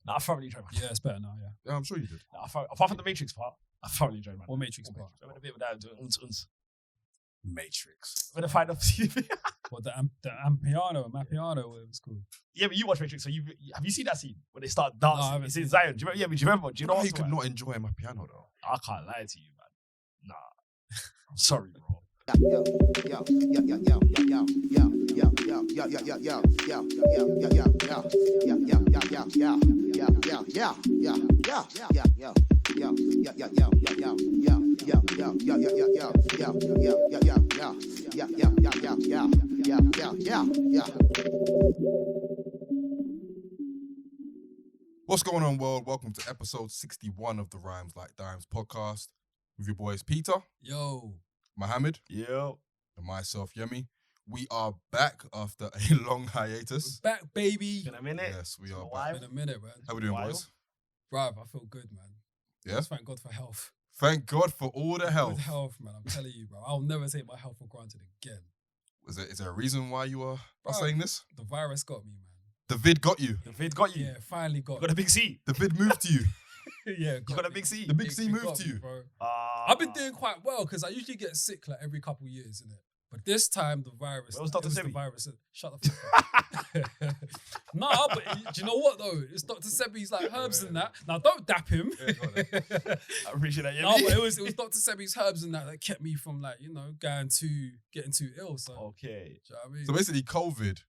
Nah, I thoroughly enjoyed Man. Yeah, it's better now, yeah. Yeah, I'm sure you did. Nah, apart from the Matrix part, I thoroughly enjoyed Man. What Matrix part? Remember the bit with that doing uns. Matrix. When they find out. What, the Ampiano, whatever it's called. Yeah, but you watch Matrix, so have you seen that scene when they start No, I dancing? haven't It's seen in it. Zion. Do you remember? Do you know how what you could not enjoy my piano though? I can't lie to you, man. Nah. I'm sorry, bro. What's going on, world? Welcome to episode 61 of the Rhymes Like Dimes podcast with your boys Peter, Yo. Mohammed, Yo. and myself, Yemi. We are back after a long hiatus. We're back, baby. In a minute. Yes, we are a back. while. In a minute, man. How we doing, While. boys? Bruv, I feel good, man. Yeah? Just thank God for health. Thank God for all the Good health. health, man. I'm telling you, bro. I'll never take my health for granted again. Is there a reason why you are Bruv, saying this? The virus got me, man. The vid got you. The vid got you. Yeah, finally got You got a big C. The vid moved to you. Yeah, You got a me. big C. The big C It moved got to me, you. bro. I've been doing quite well because I usually get sick like every couple of years, innit? But this time the virus. Where was like, Dr. it Sebi? The virus. Shut the fuck up. Nah, but do you know what though? It's Dr. Sebi's like herbs and that. Now don't dap him. Yeah, go on then. I appreciate that. Yeah, No, but it was Dr. Sebi's herbs and that kept me from like, getting too ill. So Okay. do you know what I mean? So basically, COVID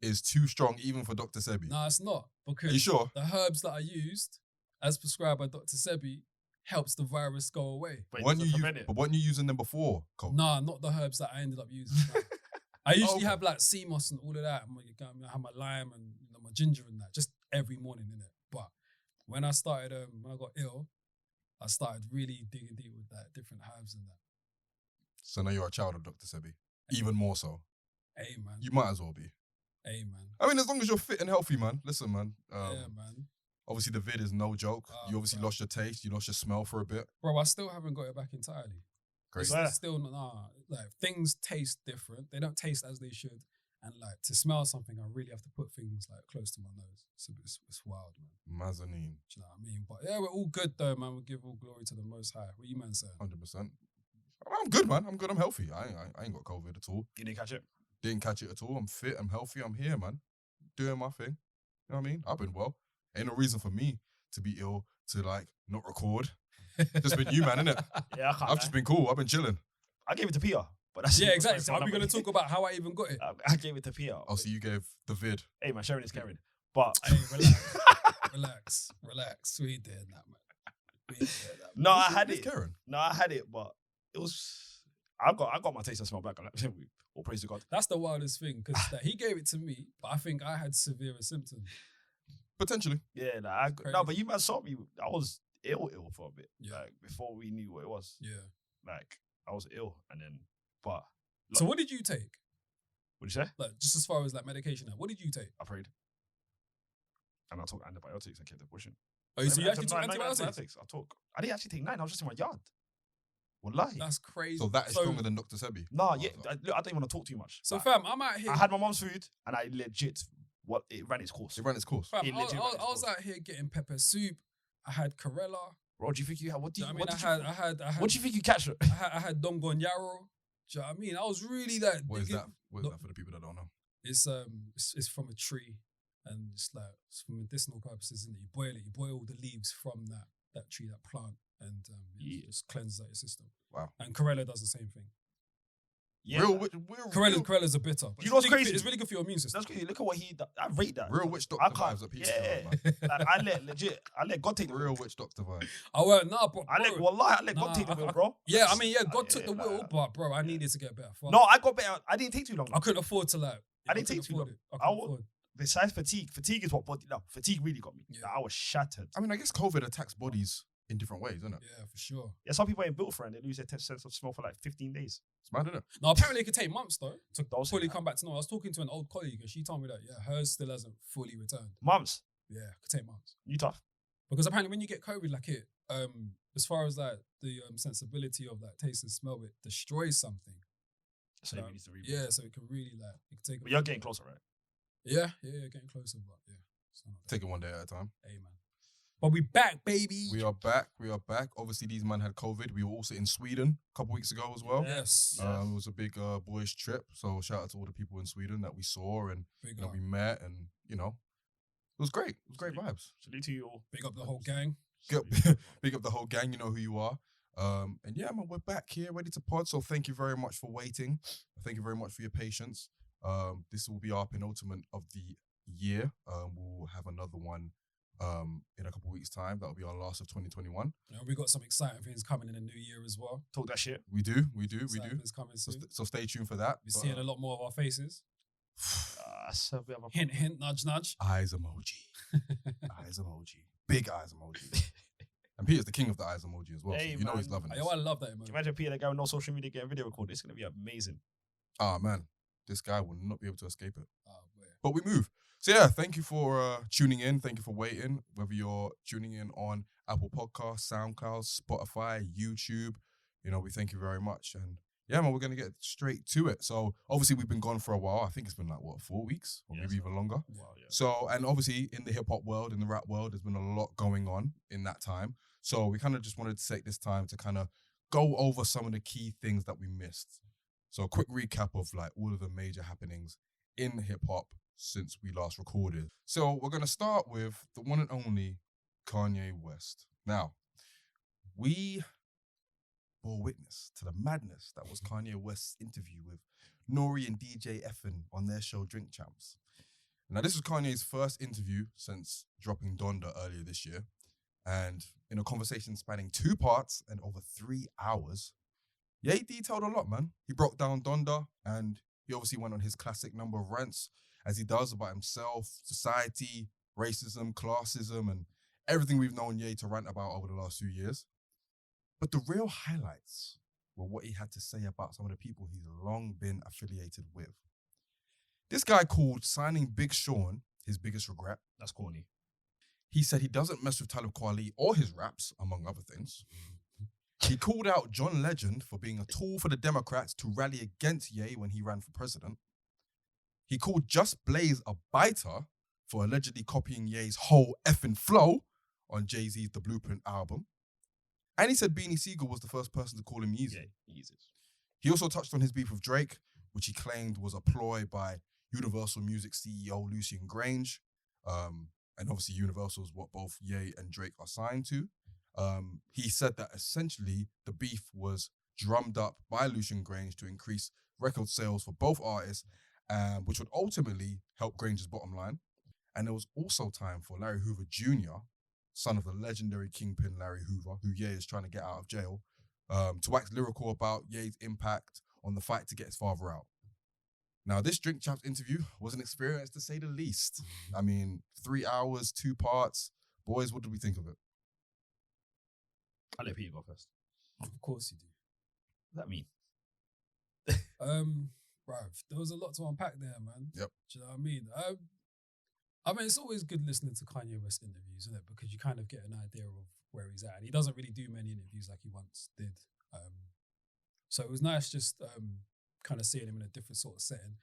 is too strong even for Dr. Sebi. Nah, it's not. Because Are you sure? the herbs that I used, as prescribed by Dr. Sebi, helps the virus go away. But When it you doesn't use, prevent it. but weren't you using them before COVID? Nah, not the herbs that I ended up using. Nah. I usually Okay. have like sea moss and all of that. I have my lime and my ginger and that just every morning in it. But when I started, when I got ill, I started really digging deep with that different herbs and that. So now you're a child of Dr. Sebi. Even more so. Hey man, You might as well be. hey man, I mean, as long as you're fit and healthy, man. Listen, man. yeah man. Obviously, the vid is no joke. Oh, You obviously bro. lost your taste. You lost your smell for a bit. Bro, I still haven't got it back entirely. Crazy. Swear. It's still nah. Like things taste different. They don't taste as they should. And like to smell something, I really have to put things like close to my nose. It's wild, man. Mezzanine. Do you know what I mean? But yeah, we're all good though, man. We give all glory to the Most High. What you man saying? 100%. I'm good, man. I'm good. I'm healthy. I ain't got COVID at all. You didn't catch it? Didn't catch it at all. I'm fit. I'm healthy. I'm here, man. Doing my thing. You know what I mean? I've been well. Ain't no reason for me to be ill, to like not record. Just been you, man, innit? Yeah, I can't. I've just been cool. I've been chilling. I gave it to Pia. But that's Yeah, exactly. that's So are we another- going to talk about how I even got it? I gave it to Pia. Oh, so you gave the vid. Hey, man, sharing is caring. But Hey, relax. We ain't doing that, man. We ain't doing that. no, I Who's had with it. Karen? No, I had it, but it was. I got my taste and smell back. All praise to God. That's the wildest thing because he gave it to me, but I think I had severe symptoms. Potentially. Yeah, nah, Crazy. no, but you man saw me. I was ill for a bit. Yeah. Like before we knew what it was. Yeah. Like I was ill, and then but So what did you take? what'd you say? Like just as far as like medication, what did you take? I prayed, and I took antibiotics and kept it pushing. Oh, so you actually took No, antibiotics? I didn't actually take 9. I was just in my yard. Wallahi. That's crazy. So that is stronger than Dr. Sebi. No, Oh, yeah. so- I don't even want to talk too much. So Like, fam, I'm out here. I had my mom's food, and I legit it ran its course. It ran its course. Fam, it I legit ran its was course. out here getting pepper soup. I had Corella. Bro, do you think you had? What do Do you? you know What what did I you? mean? I had. What do you think you catch? I had Dongon Yarrow. Do you know what I mean? I was really like. What is digging- that? What is Look, that for the people that don't know? It's from a tree, and it's for medicinal purposes. And you boil it. You boil the leaves from that tree, that plant, and Yeah. it just cleanses out your system. Wow. And Corella does the same thing. Yeah. Real Corella's a bitter. but You know what's it's really good- crazy? It's really good for your immune system. That's crazy. Look at what he. I rate that. Real witch I doctor can't. vibes at Peter. Yeah. Man. Like, I let God take the Real wheel. witch doctor vibes. I went bro. I let God Nah, take the wheel, I- bro. Yeah, I mean, yeah, God Yeah, took the nah. wheel, but bro, I needed to get better. Fuck. No, I got better. I didn't take too long. I couldn't afford to I didn't take couldn't too afford long. it. I I couldn't wa- afford. Besides fatigue, fatigue is what body. No, fatigue really got me. Yeah. Like, I was shattered. I mean, I guess COVID attacks bodies in different ways, isn't it? Yeah, for sure. Yeah, some people ain't built for it. And they lose their sense of smell for like 15 days. It's mad, isn't it? Now, apparently, it could take months though to Don't say fully that. come back to normal. I was talking to an old colleague, and she told me that hers still hasn't fully returned. Mums, Yeah, it could take months you tough. because apparently, when you get COVID, like as far as like the sensibility of like taste and smell, it destroys something. So it needs to reboot. Yeah, so it can really like it can take. But you're getting closer, right? Yeah, getting closer, but yeah. Take it one day at a time. Hey, man. But we back, baby. We are back. Obviously, these men had COVID. We were also in Sweden a couple weeks ago as well. Yes. It was a big boys trip. So shout out to all the people in Sweden that we saw and we met, and it was great. It was great vibes. Salute to you all. Big up the whole gang. Big up the whole gang. You know who you are. And yeah, man, we're back here ready to pod. So thank you very much for waiting. Thank you very much for your patience. This will be our penultimate of the year. We'll have another one in a couple of weeks' time. That'll be our last of 2021. We got some exciting things coming in the new year as well. Talk that shit. We do. Things coming soon. So stay tuned for that. We're seeing a lot more of our faces. So we have a Hint, hint, nudge, nudge. Eyes emoji. Eyes emoji. Big eyes emoji. And Peter's the king of the eyes emoji as well. Hey, so you know man. he's loving it. Yo, I love that emoji. Imagine Peter going on social media getting video recorded. It's going to be amazing. Ah, man. This guy will not be able to escape it. Oh, boy. But we move. So yeah, thank you for tuning in. Thank you for waiting. Whether you're tuning in on Apple Podcasts, SoundCloud, Spotify, YouTube, we thank you very much. And yeah, man, we're going to get straight to it. So obviously we've been gone for a while. I think it's been 4 weeks or maybe even longer. Wow, yeah. So, and obviously in the hip hop world, in the rap world, there's been a lot going on in that time. So we kind of just wanted to take this time to kind of go over some of the key things that we missed. So a quick recap of all of the major happenings in hip hop since we last recorded. So we're going to start with the one and only Kanye West. Now, we bore witness to the madness that was Kanye West's interview with Nori and DJ Effin on their show Drink Champs. Now, this was Kanye's first interview since dropping Donda earlier this year. And in a conversation spanning 2 parts and over 3 hours, he detailed a lot, man. He broke down Donda, and he obviously went on his classic number of rants, as he does, about himself, society, racism, classism, and everything we've known Ye to rant about over the last few years. But the real highlights were what he had to say about some of the people he's long been affiliated with. This guy called signing Big Sean his biggest regret. That's corny. He said he doesn't mess with Talib Kweli or his raps, among other things. He called out John Legend for being a tool for the Democrats to rally against Ye when he ran for president. He called Just Blaze a biter for allegedly copying Ye's whole effing flow on Jay-Z's The Blueprint album. And he said Beanie Siegel was the first person to call him Yeezy. Yeah, Yeezy. He also touched on his beef with Drake, which he claimed was a ploy by Universal Music CEO Lucian Grange. And obviously Universal is what both Ye and Drake are signed to. He said that essentially the beef was drummed up by Lucian Grange to increase record sales for both artists, which would ultimately help Grange's bottom line. And there was also time for Larry Hoover Jr., son of the legendary kingpin Larry Hoover, who Ye is trying to get out of jail, to wax lyrical about Ye's impact on the fight to get his father out. Now, this Drink Champs interview was an experience to say the least. I mean, 3 hours, 2 parts. Boys, what did we think of it? I'll let Peter go first. Of course you do. What does that mean? Bruv, there was a lot to unpack there, man. Yep. Do you know what I mean? I mean, it's always good listening to Kanye West interviews, isn't it? Because you kind of get an idea of where he's at. And he doesn't really do many interviews like he once did. So it was nice just kind of seeing him in a different sort of setting.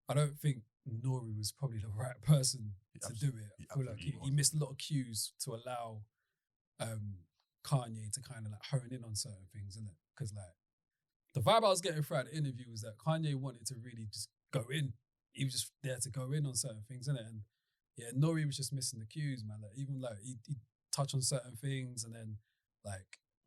I don't think Nori was probably the right person to do it. I feel like he missed a lot of cues to allow Kanye to kind of hone in on certain things, isn't it? Because the vibe I was getting throughout the interview was that Kanye wanted to really just go in. He was just there to go in on certain things, innit? And yeah, Nori was just missing the cues, man. Even he'd touch on certain things and then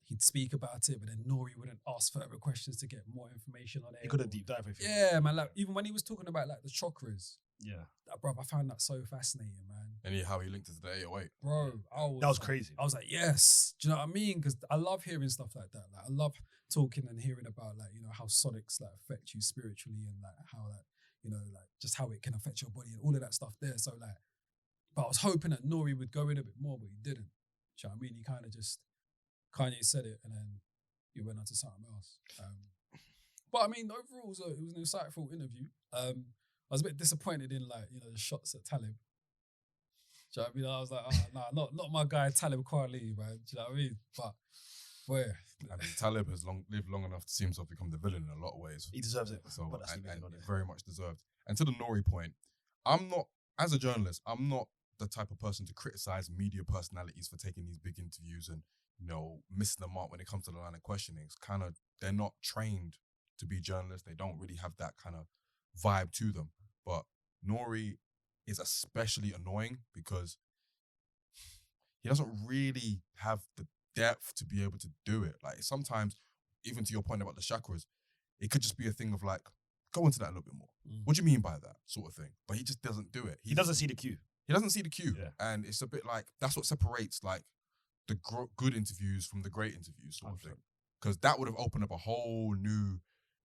he'd speak about it, but then Nori wouldn't ask further questions to get more information on it. He could have deep dive with you. Yeah, man. Even when he was talking about the chakras, Yeah. Bro, I found that so fascinating, man. And how he linked it to the 808. Bro, That was crazy. I was like, yes. Do you know what I mean? Because I love hearing stuff like that. I love talking and hearing about how sonics affect you spiritually and how just how it can affect your body and all of that stuff there. So but I was hoping that Nori would go in a bit more, but he didn't. Do you know what I mean? He kind of just Kanye said it and then he went on to something else. But I mean, overall, it was an insightful interview. I was a bit disappointed in the shots at Talib. Do you know what I mean? I was like, nah, not my guy Talib Kweli, man. Do you know what I mean? But boy, I mean, Talib has lived long enough to seem to have become the villain in a lot of ways. He deserves it. So but that's and on it. very much deserved. And to the Nori point, I'm not, as a journalist, I'm not the type of person to criticize media personalities for taking these big interviews and, missing the mark when it comes to the line of questioning. It's kind of, they're not trained to be journalists. They don't really have that kind of vibe to them. But Nori is especially annoying because he doesn't really have the depth to be able to do it. Like sometimes, even to your point about the chakras, it could just be a thing of like, go into that a little bit more. What do you mean by that sort of thing? But he just doesn't do it. He doesn't see the cue. He doesn't see the cue. Yeah. And it's a bit like, that's what separates like the good interviews from the great interviews sort of thing. Because that would have opened up a whole new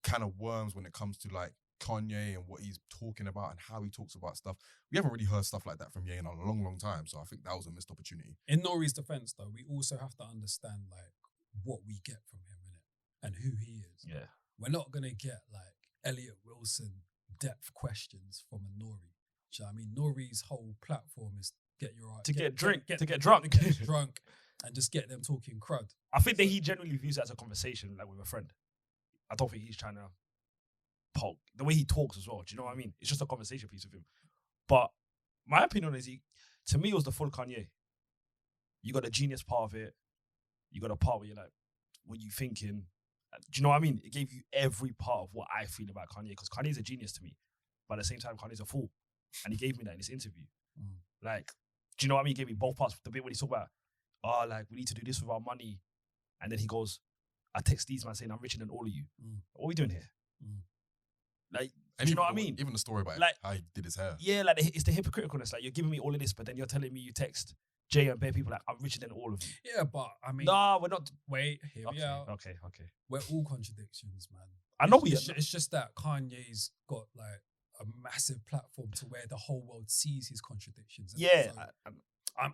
can of worms when it comes to like Kanye and what he's talking about and how he talks about stuff. We haven't really heard stuff like that from Ye in a long, long time. So I think that was a missed opportunity. In Nori's defense, though, we also have to understand like what we get from him, innit? And who he is. Yeah. We're not gonna get like Elliot Wilson depth questions from a Nori. Do you know what I mean? Nori's whole platform is get drunk, and just get them talking crud. I think that he generally views it as a conversation, like with a friend. I don't think he's trying to poke. The way he talks as well, do you know what I mean? It's just a conversation piece with him. But my opinion is, to me, it was the full Kanye. You got the genius part of it. You got a part where you're like, what you thinking? Do you know what I mean? It gave you every part of what I feel about Kanye, because Kanye's a genius to me. But at the same time, Kanye's a fool. And he gave me that in this interview. Like, do you know what I mean? He gave me both parts. The bit when he talked about, like, we need to do this with our money. And then he goes, I text these man saying, I'm richer than all of you. What are we doing here? Like, do you know what I mean? Even the story about like, how he did his hair. Yeah, like, it's the hypocriticalness. Like, you're giving me all of this, but then you're telling me you text Jay and bare people like, I'm richer than all of you. Yeah, but I mean... Nah, we're not... Wait, here we are. Okay. We're all contradictions, man. I know it's just that Kanye's got like a massive platform to where the whole world sees his contradictions. Yeah. So,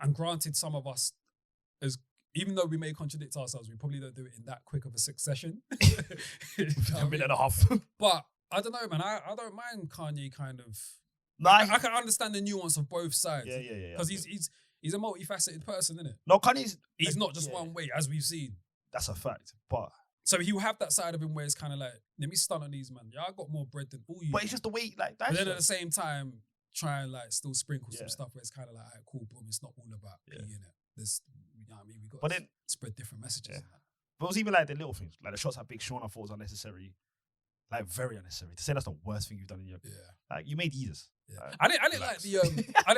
and granted, some of us, even though we may contradict ourselves, we probably don't do it in that quick of a succession. A minute and a half. But I don't know, man. I don't mind Kanye kind of... Nah, I can understand the nuance of both sides. Yeah. Because he's a multifaceted person, isn't it? No, Kanye's... He's not just one way, as we've seen. That's a fact. But... So he'll have that side of him where it's kind of like, let me stunt on these man. Yeah, I got more bread than all you. But it's just the way, like, that's... But then at the same time, try and like still sprinkle some Yeah. stuff where it's kind of like, all right, cool, boom. It's not all about me, innit? There's, you know what I mean? We got But to then- spread different messages. Yeah. And that. But it was even like the little things. Like the shots at Big Sean, I thought was unnecessary. Like, very unnecessary. To say that's the worst thing you've done in your... Yeah. Like, you made Yeezers. Yeah. Like, I didn't like relax. the I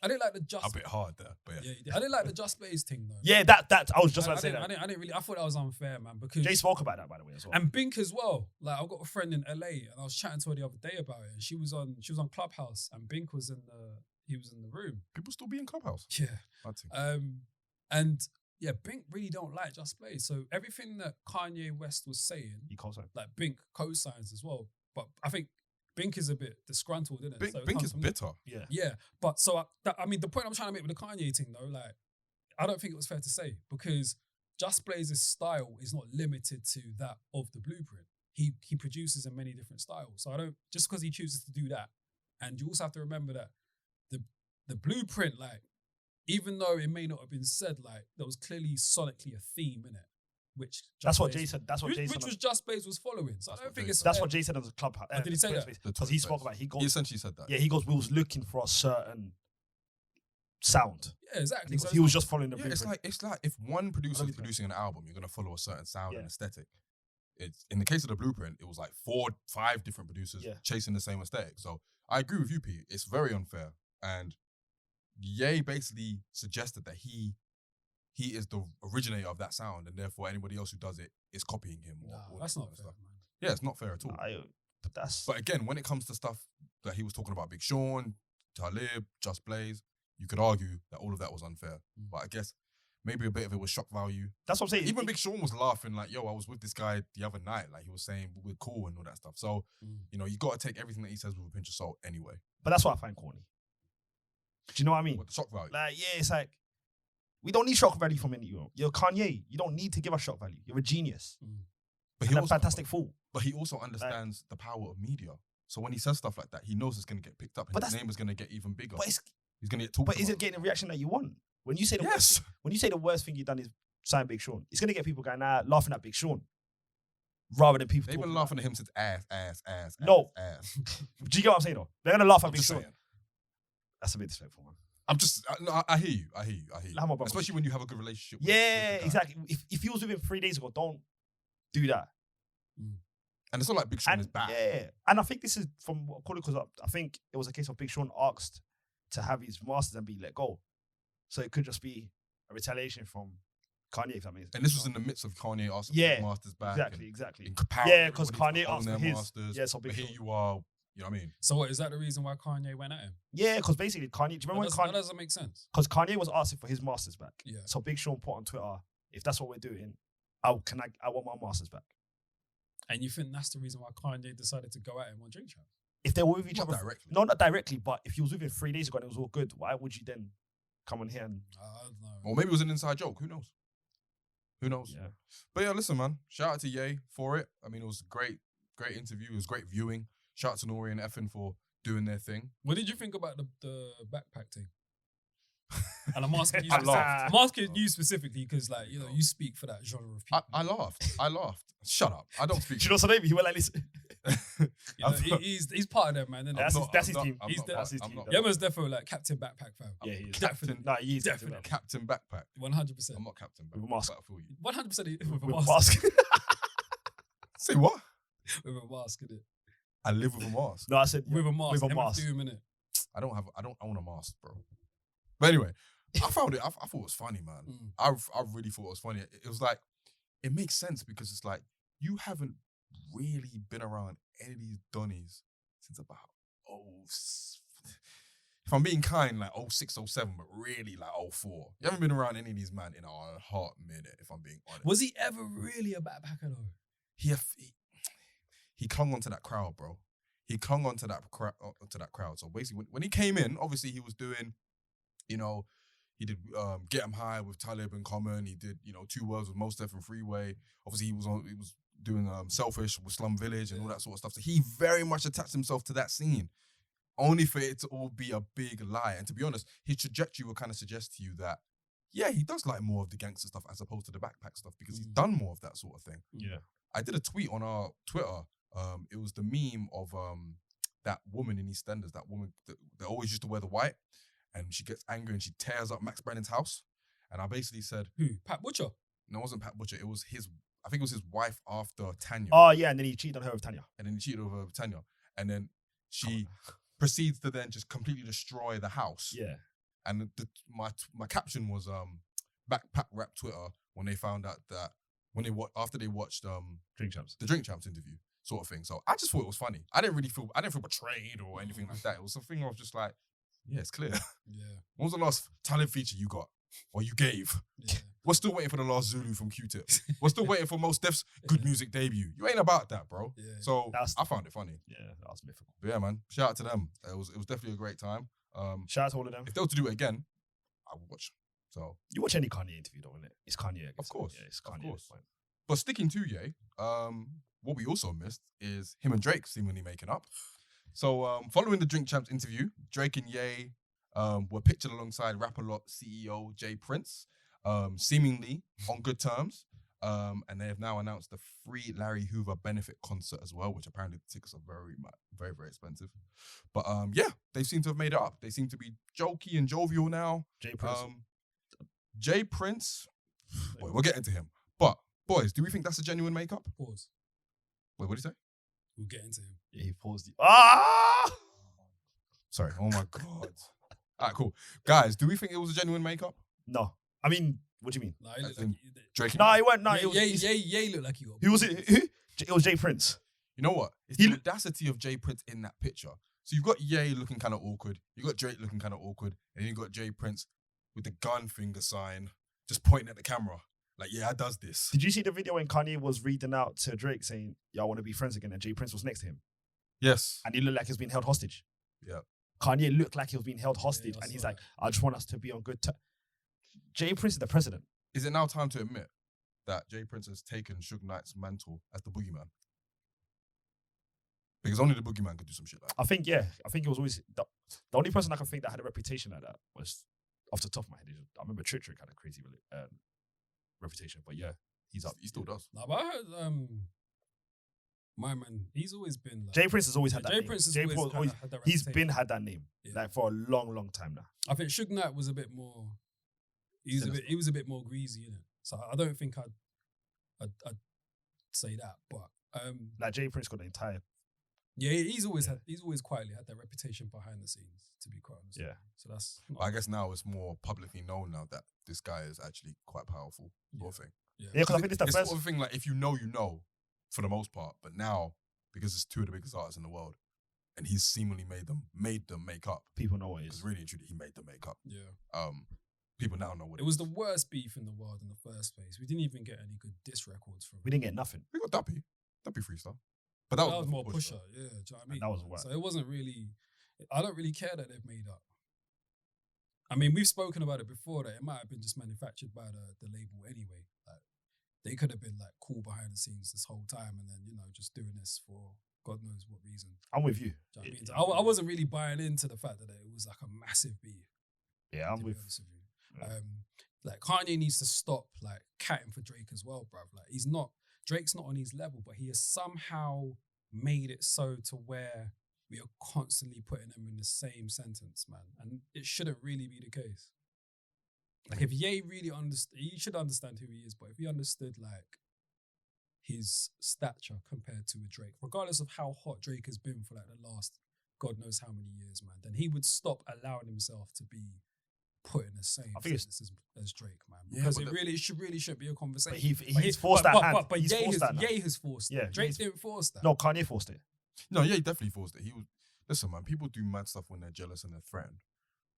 didn't like the just A bit hard there, but yeah. yeah, I didn't like the Just Blaze thing though. Yeah, that I was just about to say I that. didn't really. I thought that was unfair, man. Because Jay spoke about that, by the way, as well. and Bink as well. Like I've got a friend in LA, and I was chatting to her the other day about it. And she was on Clubhouse, and Bink was in the room. People still be in Clubhouse. Yeah. I think. And yeah, Bink really don't like Just Blaze. So everything that Kanye West was saying, He calls her. like Bink co-signs as well. But I think Bink is a bit disgruntled, isn't it? So it Bink comes is from- bitter. Yeah. Yeah, but so I mean, the point I'm trying to make with the Kanye thing though, like, I don't think it was fair to say because Just Blaze's style is not limited to that of the Blueprint. He produces in many different styles. So I don't, just because he chooses to do that, and you also have to remember that the Blueprint, like, even though it may not have been said, like, there was clearly sonically a theme in it, which That's Just what Blaze- Jay said. That's what Jay said. which was Just Blaze was following. So I don't think it's That's fair. what Jay said on the club. did he say that? Because he spoke about. He He goes. essentially said that. Yeah, he goes. We was looking for a certain sound. Yeah, exactly. So He was just following the Yeah, it's blueprint. like if one producer Don't is do that. producing an album, you're gonna follow a certain sound and Yeah. aesthetic. It's in the case of the Blueprint, it was like 4-5 different producers Yeah. chasing the same aesthetic. So I agree with you, Pete. It's very unfair. And Ye basically suggested that he is the originator of that sound, and therefore anybody else who does it is copying him. Nah, or that's that not kind of fair, stuff. man. Yeah, it's not fair at all. But that's. But again, when it comes to stuff that he was talking about, Big Sean, Talib, Just Blaze, you could argue that all of that was unfair. But I guess maybe a bit of it was shock value. That's what I'm saying. Even Big Sean was laughing like, yo, I was with this guy the other night. Like he was saying, we're cool and all that stuff. So, you know, you got to take everything that he says with a pinch of salt anyway. But that's what I find corny. Do you know what I mean? What the shock value? Like, yeah, it's like we don't need shock value from anyone. You're Kanye. You don't need to give us shock value. You're a genius. But You're a fantastic fool. But he also understands the power of media. So when he says stuff like that, he knows it's going to get picked up and But his that's- name is going to get even bigger. But it's. He's going to get talked But about. is it getting the reaction that you want? When you say the Yes. when you say the worst thing you've done is sign Big Sean, it's gonna get people going laughing at Big Sean, rather than people. They've been talking laughing at him since ass. No. ass. Do you get what I'm saying though? They're gonna laugh at I'm Big just Sean. saying. That's a bit disrespectful, man. I'm just, I hear you. Like my brother. Especially when you have a good relationship. with Yeah, the guy. exactly. If he was with him 3 days ago, don't do that. And it's not like Big Sean is bad. Yeah, and I think this is from what because I think it was a case of Big Sean asked to have his masters and be let go, so it could just be a retaliation from Kanye, if that makes sense. And this was in the midst of Kanye asking for his masters back. Exactly. Yeah, because Kanye asked for his masters. Yeah, so But Big here Sean. you are. You know what I mean? So what is that the reason why Kanye went at him? Yeah, because basically Kanye. Do you remember when That Kanye? doesn't make sense. Because Kanye was asking for his masters back. Yeah. So Big Sean put on Twitter, if that's what we're doing, I want my masters back. And you think that's the reason why Kanye decided to go at him on Drink Champs? If they were with each Not other, directly. no, not directly, but if he was with him 3 days ago and it was all good, why would you then come on here and? I don't know. Or maybe it was an inside joke. Who knows? Who knows? Yeah. But yeah, listen, man. Shout out to Ye for it. I mean, it was a great interview. It was great viewing. Shout out to Nori and Effin for doing their thing. What did you think about the backpack thing? And I'm asking you, I laughed. I'm asking you specifically because, like, you know, you speak for that genre of people. I laughed. Shut up. I don't speak. Do you know something? He went like this. You know, he's part of them, man. Isn't That's it? his- that's his team. That's his I'm team. not- Yeah, man's definitely like Captain Backpack fam. Yeah, he is. Captain. No, he is Definitely. Captain Backpack. 100%. I'm not Captain Backpack. With a mask. But I feel you. 100% with a With a mask. mask. Say what? With a mask, innit? I live with a mask. No, I said With a mask. With a every mask. few minutes. I own a mask, bro. But anyway, I found it. I thought it was funny, man. Mm. I really thought it was funny. It was like, it makes sense because it's like, you haven't really been around any of these Donnies since about, if I'm being kind, like 06, 07, but really like 04. You haven't been around any of these man in a hot minute, if I'm being honest. Was he ever really a backpacker though? He clung onto that crowd, bro. He clung onto that crowd. So basically, when he came in, obviously he was doing, you know, he did Get 'Em High with Talib and Common. He did, you know, 2 Words with Mos Def and Freeway. Obviously, he was doing Selfish with Slum Village and all that sort of stuff. So he very much attached himself to that scene, only for it to all be a big lie. And to be honest, his trajectory will kind of suggest to you that, yeah, he does like more of the gangster stuff as opposed to the backpack stuff because he's done more of that sort of thing. Yeah. I did a tweet on our Twitter. It was the meme of that woman in EastEnders, that woman that always used to wear the white, and she gets angry and she tears up Max Brennan's house. And I basically said, Who? Pat Butcher? no, it wasn't Pat Butcher. It was I think it was his wife after Tanya. Oh yeah, and then he cheated on her with Tanya. And then he cheated over Tanya. And then she proceeds to then just completely destroy the house. Yeah. And my caption was Backpack Rap Twitter when they found out that after they watched Drink Champs. the Drink Champs interview sort of thing. So I just thought it was funny. I didn't feel betrayed or anything like that. It was something I was just like, yeah, it's clear. Yeah. When was the last talent feature you got or you gave? Yeah. We're still waiting for the last Zulu from Q-Tip. We're still waiting for Mos Def's good music debut. You ain't about that, bro. Yeah. So I found it funny. Yeah, that was mythical. But yeah, man, shout out to them. It was definitely a great time. Shout out to all of them. If they were to do it again, I would watch. So, You watch any Kanye interview, don't you? It's Kanye, I guess. Of course, Yeah, it's of Kanye. course. Fine. but sticking to Ye, what we also missed is him and Drake seemingly making up. So, following the Drink Champs interview, Drake and Ye were pictured alongside Rap-A-Lot CEO Jay Prince, seemingly on good terms. And they have now announced the free Larry Hoover benefit concert as well, which apparently the tickets are very, very, very expensive. But yeah, they seem to have made it up. They seem to be jokey and jovial now. Jay Prince. Jay Prince, boy, we'll get into him. But boys, do we think that's a genuine makeup? Pause. Wait, what did he say? We'll get into him. Yeah, he paused it. Ah! Sorry. Oh my god. All right, cool. Guys, do we think it was a genuine makeup? No. I mean, what do you mean? Like, he looked As in- like Drake. No, he went. No, yeah, it was. yeah, looked like he got. Who was it? Who? It was Jay Prince. You know what? It's He the look- audacity of Jay Prince in that picture. So you've got Ye looking kind of awkward. You got Drake looking kind of awkward, and you got Jay Prince with the gun finger sign, just pointing at the camera, like, "Yeah, I does this." Did you see the video when Kanye was reading out to Drake saying, "Y'all want to be friends again," and Jay Prince was next to him, Yes. and he looked like he was being held hostage. Yeah. Kanye looked like he was being held hostage, I and he's saw like, "I just want us to be on good terms." Jay Prince is the president. Is it now time to admit that Jay Prince has taken Suge Knight's mantle as the boogeyman? Because only the boogeyman could do some shit like that. I think, yeah. I think it was always the only person I can think that had a reputation like that was off the top of my head. I remember Trick had a crazy reputation, but yeah, he's up. He still does. Nah, but I heard My man, he's always been like. Jay Prince has always had that Jay name. Prince has Jay always Prince kind of had that he's reputation. been had that name Yeah. like for a long, long time now. I think Suge Knight was a bit more. He was a bit more greasy, innit? So I don't think I'd say that, but Like Jay Prince got the entire. yeah, he's always quietly had that reputation behind the scenes. To be quite honest, Yeah. So that's. I guess now it's more publicly known now that this guy is actually quite powerful, sort of thing. Yeah, because I think it's the It's first. sort of thing like if you know, for the most part. But now, because it's two of the biggest artists in the world, and he's seemingly made them make up. People know what it Because is. really and truly, he made them make up. Yeah. People now know what It was the worst beef in the world in the first place. We didn't even get any good diss records from. We didn't get nothing. We got Duppy freestyle. But that was more before Pusher. Yeah, do you know what I mean? That was whack. So it wasn't really. I don't really care that they've made up. I mean, we've spoken about it before that it might have been just manufactured by the label anyway. Like they could have been like cool behind the scenes this whole time, and then just doing this for God knows what reason. I'm with you. Do you know what I mean? I wasn't really buying into the fact that it was like a massive beef. Yeah, I'm to with. be honest with you. Yeah. Like Kanye needs to stop like catting for Drake as well, bruv. Like Drake's not on his level, but he has somehow made it so to where we are constantly putting them in the same sentence, man. And it shouldn't really be the case. Like if Ye really understood, he should understand who he is, but if he understood like his stature compared to a Drake, regardless of how hot Drake has been for like the last God knows how many years, man, then he would stop allowing himself to be put in the same sentence as Drake, man. Because it shouldn't be a conversation. But he's forced that hand. But He's Ye forced that now. has forced it. Yeah, Drake didn't force that. No, Kanye forced it. No, yeah, he definitely forced it. He was. Listen, man, people do mad stuff when they're jealous and they're threatened.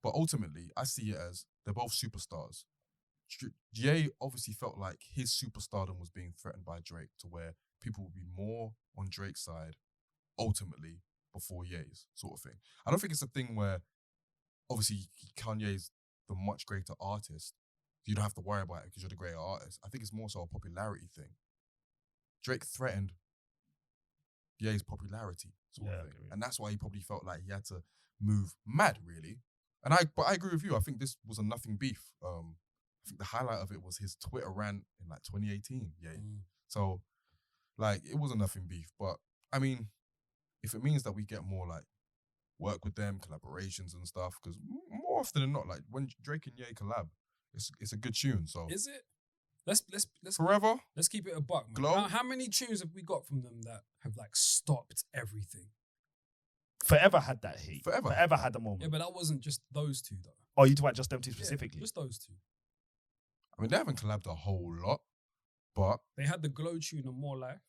But ultimately, I see it as they're both superstars. Ye obviously felt like his superstardom was being threatened by Drake to where people would be more on Drake's side, ultimately, before Ye's sort of thing. I don't think it's a thing where, obviously, Kanye's the much greater artist. You don't have to worry about it because you're the greater artist. I think it's more so a popularity thing. Drake threatened Ye's popularity sort of thing. And that's why he probably felt like he had to move mad, really. But I agree with you. I think this was a nothing beef. I think the highlight of it was his Twitter rant in like 2018. Yeah. So, like, it was a nothing beef. But, I mean, if it means that we get more, like, work with them, collaborations and stuff, because more often than not, like, when Drake and Ye collab, it's a good tune. So is it? Let's Forever. Let's keep it a buck, man. Glow. How many tunes have we got from them that have like stopped everything? Forever had that heat. Forever had the moment. Yeah, but that wasn't just those two though. Oh, you talk about just them two specifically? Yeah, just those two. I mean, they haven't collabed a whole lot, but they had the Glow tune on More Life,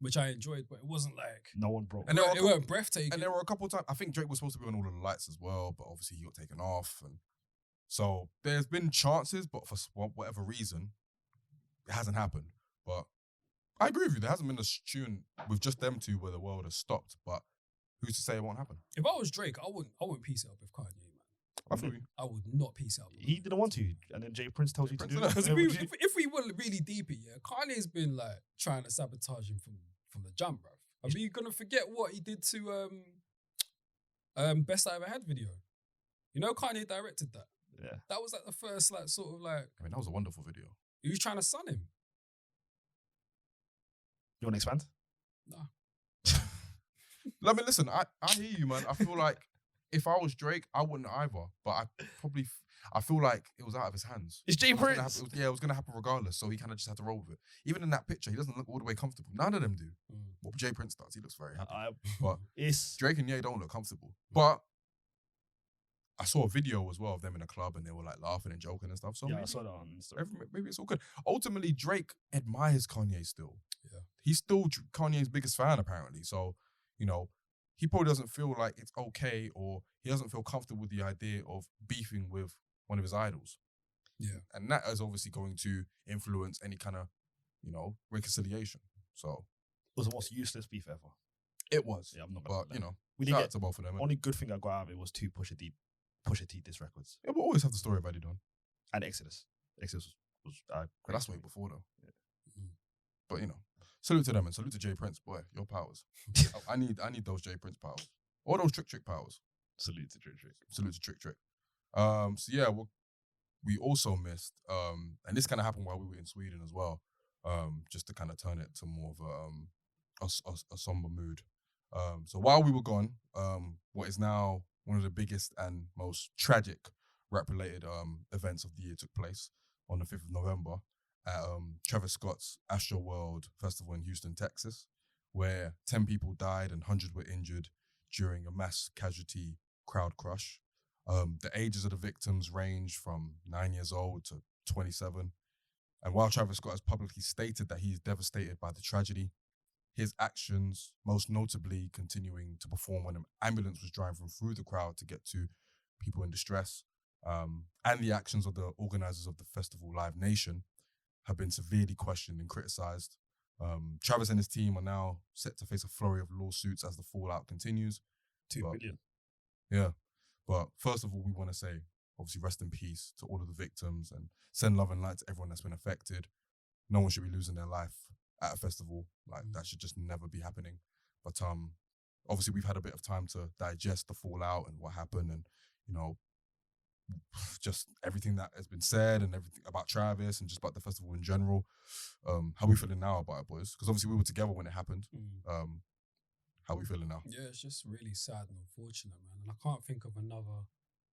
which I enjoyed, but it wasn't like no one broke. And it weren't breathtaking. And there were a couple of times. I think Drake was supposed to be on All of the Lights as well, but obviously he got taken off, and so there's been chances, but for whatever reason, it hasn't happened. But I agree with you. There hasn't been a tune with just them two where the world has stopped. But who's to say it won't happen? If I was Drake, I wouldn't piece it up with Kanye, man. I feel you. I would not piece it up. He didn't want to, and then Jay Prince tells you to do it. Because if we were really deep in, Kanye's been like trying to sabotage him from the jump, bro. Are we gonna forget what he did to Best I Ever Had video? You know, Kanye directed that. Yeah, that was like the first like sort of like. I mean, that was a wonderful video. He was trying to sun him. You want to expand? No. I mean, listen, I hear you, man. I feel like if I was Drake, I wouldn't either. But I feel like it was out of his hands. It's Jay Prince. It was going to happen regardless. So he kind of just had to roll with it. Even in that picture, he doesn't look all the way comfortable. None of them do. Well, Jay Prince does. He looks very happy. But Drake and Ye don't look comfortable. But I saw a video as well of them in a club and they were like laughing and joking and stuff. So yeah, I saw that on Instagram. Maybe it's all good. Ultimately, Drake admires Kanye still. Yeah. He's still Kanye's biggest fan, apparently. So, you know, he probably doesn't feel like it's okay or he doesn't feel comfortable with the idea of beefing with one of his idols. Yeah. And that is obviously going to influence any kind of, you know, reconciliation. So. It was the most useless beef ever. It was. Yeah, I'm not gonna. But, you know, we didn't shout get out to both of them. Only good thing I got out of it was two Pusha T diss records. Yeah, we'll always have the story of Eddie Don. And Exodus. Exodus was but that's way before though. Yeah. But you know, salute to them and salute to Jay Prince, boy, your powers. I need those Jay Prince powers. Or those Trick powers. Salute to Trick. Salute to Trick. So yeah, we also missed, and this kind of happened while we were in Sweden as well, just to kind of turn it to more of a somber mood. So while we were gone, what is now one of the biggest and most tragic rap-related events of the year took place on the 5th of November at Travis Scott's Astroworld Festival in Houston, Texas, where 10 people died and hundreds were injured during a mass casualty crowd crush. The ages of the victims range from 9 years old to 27. And while Travis Scott has publicly stated that he is devastated by the tragedy, his actions, most notably continuing to perform when an ambulance was driving through the crowd to get to people in distress, and the actions of the organizers of the festival, Live Nation, have been severely questioned and criticized. Travis and his team are now set to face a flurry of lawsuits as the fallout continues. 2 billion. Yeah. But first of all, we want to say, obviously, rest in peace to all of the victims and send love and light to everyone that's been affected. No one should be losing their life at a festival. Like, that should just never be happening. But obviously, we've had a bit of time to digest the fallout and what happened and, you know, just everything that has been said and everything about Travis and just about the festival in general. How we feeling now about it, boys? Because obviously we were together when it happened. How we feeling now? Yeah, it's just really sad and unfortunate, man. And I can't think of another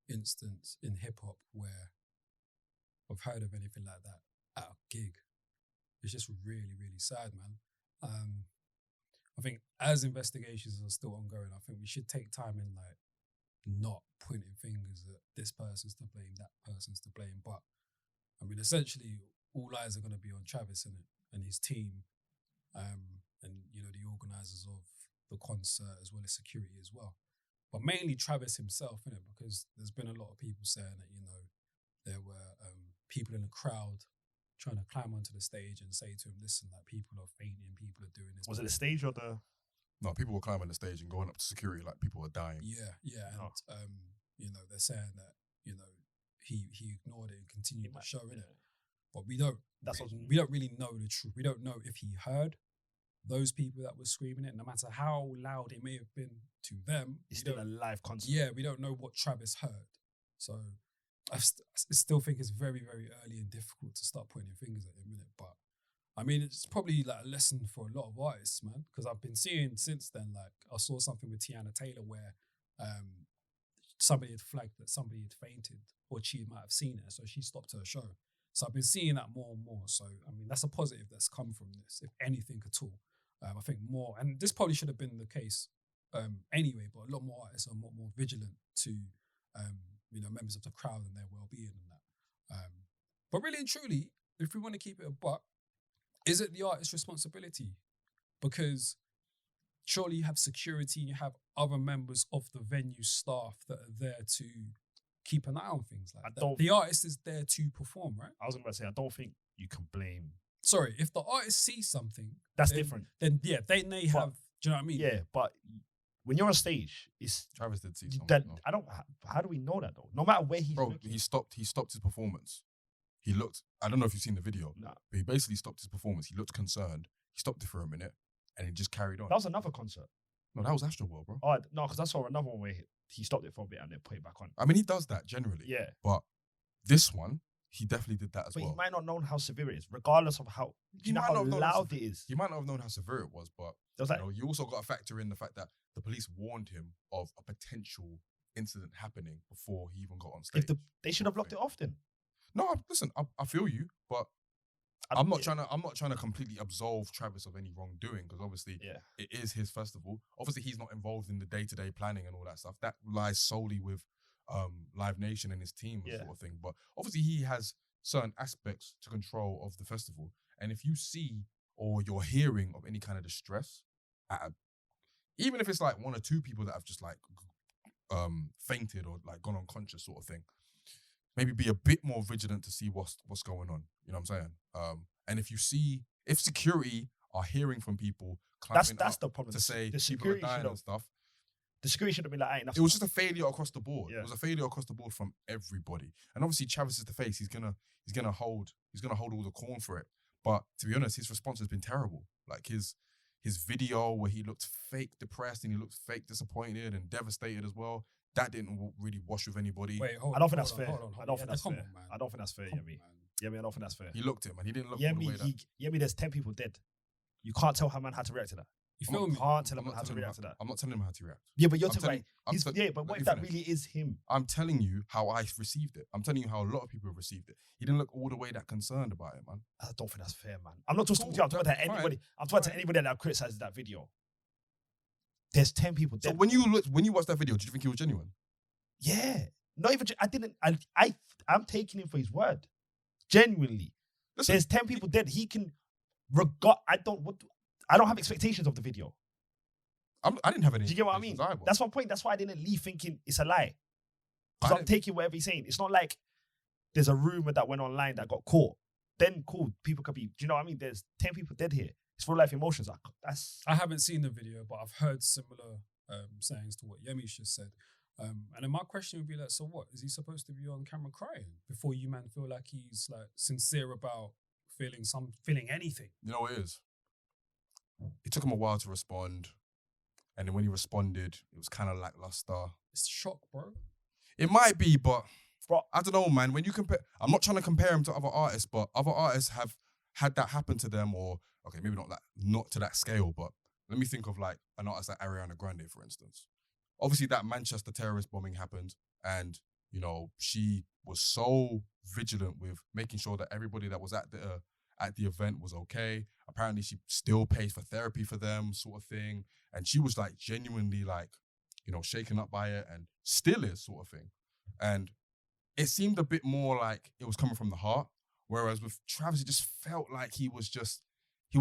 instance in hip hop where I've heard of anything like that at a gig. It's just really, really sad, man. I think as investigations are still ongoing, I think we should take time in like not pointing fingers at this person's to blame, that person's to blame. But I mean, essentially, all eyes are going to be on Travis and his team, and you know the organisers of the concert as well as security as well. But mainly Travis himself, innit? Because there's been a lot of people saying that there were people in the crowd trying to climb onto the stage and say to him, "Listen, like people are fainting, people are doing this." Was it the stage or the? No, people were climbing the stage and going up to security like people were dying. Yeah, and they're saying that he ignored it and continued the show, innit? But we don't really know the truth. We don't know if he heard those people that were screaming it. No matter how loud it may have been to them, It's still a live concert. Yeah, we don't know what Travis heard. So I still think it's very, very early and difficult to start pointing fingers at him, innit? But I mean, it's probably like a lesson for a lot of artists, man. Because I've been seeing since then, like I saw something with Tiana Taylor where somebody had flagged that somebody had fainted or she might have seen it, so she stopped her show. So I've been seeing that more and more. So I mean, that's a positive that's come from this, if anything at all. I think more, and this probably should have been the case anyway, but a lot more artists are more vigilant to members of the crowd and their well-being and that. But really and truly, if we want to keep it a buck, is it the artist's responsibility? Because surely you have security, you have other members of the venue staff that are there to keep an eye on things like that. The artist is there to perform, right? I was going to say, I don't think you can blame. Sorry, if the artist sees something, that's different. Then yeah, they may have. Do you know what I mean? Yeah, but when you're on stage, it's Travis did see something. That, I don't. How do we know that though? No matter where he's looking. He stopped his performance. He looked. I don't know if you've seen the video. Nah. But he basically stopped his performance. He looked concerned. He stopped it for a minute, and he just carried on. That was another concert. No, that was Astroworld, bro. Oh no, because I saw another one where he stopped it for a bit and then put it back on. I mean, he does that generally. Yeah, but this one, he definitely did that as well. But he might not have known how severe it is, regardless of how. Do you know how loud it is? He might not have known how severe it was, but you also got to factor in the fact that the police warned him of a potential incident happening before he even got on stage. They should have blocked it off then. No, listen, I feel you, but I'm not trying to completely absolve Travis of any wrongdoing because obviously it is his festival. Obviously, he's not involved in the day-to-day planning and all that stuff. That lies solely with Live Nation and his team and sort of thing. But obviously, he has certain aspects to control of the festival. And if you see or you're hearing of any kind of distress, even if it's like one or two people that have just like fainted or like gone unconscious sort of thing, maybe be a bit more vigilant to see what's going on. You know what I'm saying? And if security are hearing from people climbing that's the problem. To say the people are dying and stuff. The security should have been like, ain't enough. It was just a failure across the board. Yeah. It was a failure across the board from everybody. And obviously Travis is the face. He's gonna hold all the corn for it. But to be honest, his response has been terrible. Like his video where he looked fake depressed and he looked fake disappointed and devastated as well. That didn't really wash with anybody. Wait, hold on. I don't think that's fair. I don't think that's fair. Man. I don't think that's fair, Yemi. Yemi, I don't think that's fair. He looked it, man. He didn't look all the way that. Yemi, there's 10 people dead. You can't tell how man had to react to that. You feel me? Can't tell I'm him not how to telling him react to that. I'm not telling him how to react. Yeah, but you're I'm talking telling- about I'm yeah, but let what me if that finish. really is him? I'm telling you how I received it. I'm telling you how a lot of people have received it. He didn't look all the way that concerned about it, man. I don't think that's fair, man. I'm not just talking to you. I'm Cool, talking to that's anybody. fine. I'm talking to Fine. anybody that criticizes that video. There's 10 people So dead. when you watched that video, did you think he was genuine? Yeah. Not even, I didn't, I'm taking him for his word. Genuinely. Listen, There's 10 people dead. He can, I don't have expectations of the video. I didn't have any. Do you get what I mean? expectations either. That's my point. That's why I didn't leave thinking it's a lie. I Because I'm didn't- taking whatever he's saying. It's not like there's a rumor that went online that got caught. Then cool, people could be, do you know what I mean? There's 10 people dead here. It's real life emotions. I haven't seen the video, but I've heard similar sayings to what Yemi's just said. And then my question would be like, so what? Is he supposed to be on camera crying before you man feel like he's like sincere about feeling anything? You know what it is? It took him a while to respond. And then when he responded, it was kind of lackluster. It's shock, bro. It might be, but Bro. I don't know, man. When you compare, I'm not trying to compare him to other artists, but other artists have had that happen to them, or okay, maybe not to that scale, but let me think of like an artist like Ariana Grande, for instance. Obviously, that Manchester terrorist bombing happened, and you know she was so vigilant with making sure that everybody that was at the event was okay. Apparently, she still pays for therapy for them, sort of thing, and she was like genuinely like, you know, shaken up by it, and still is, sort of thing, and it seemed a bit more like it was coming from the heart, whereas with Travis, it just felt like he was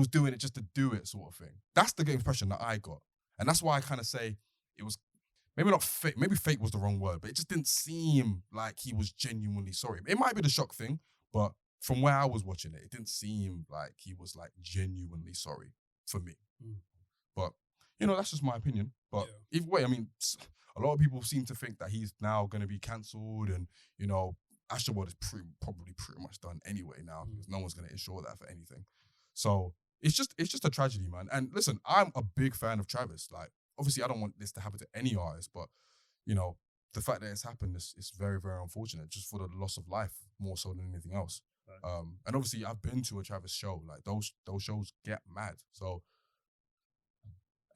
doing it just to do it, sort of thing. That's the impression that I got, and that's why I kind of say it was maybe not fake. Maybe fake was the wrong word, but it just didn't seem like he was genuinely sorry. It might be the shock thing, but from where I was watching it, it didn't seem like he was like genuinely sorry for me. But you know, that's just my opinion. But either way, I mean, a lot of people seem to think that he's now going to be cancelled, and you know, Astroworld is probably pretty much done anyway now because no one's going to insure that for anything. So it's just a tragedy, man. And listen, I'm a big fan of Travis. Like, obviously, I don't want this to happen to any artist, but you know, the fact that it's happened is very, very unfortunate, just for the loss of life more so than anything else. Right. And obviously, I've been to a Travis show. Like those shows get mad. So.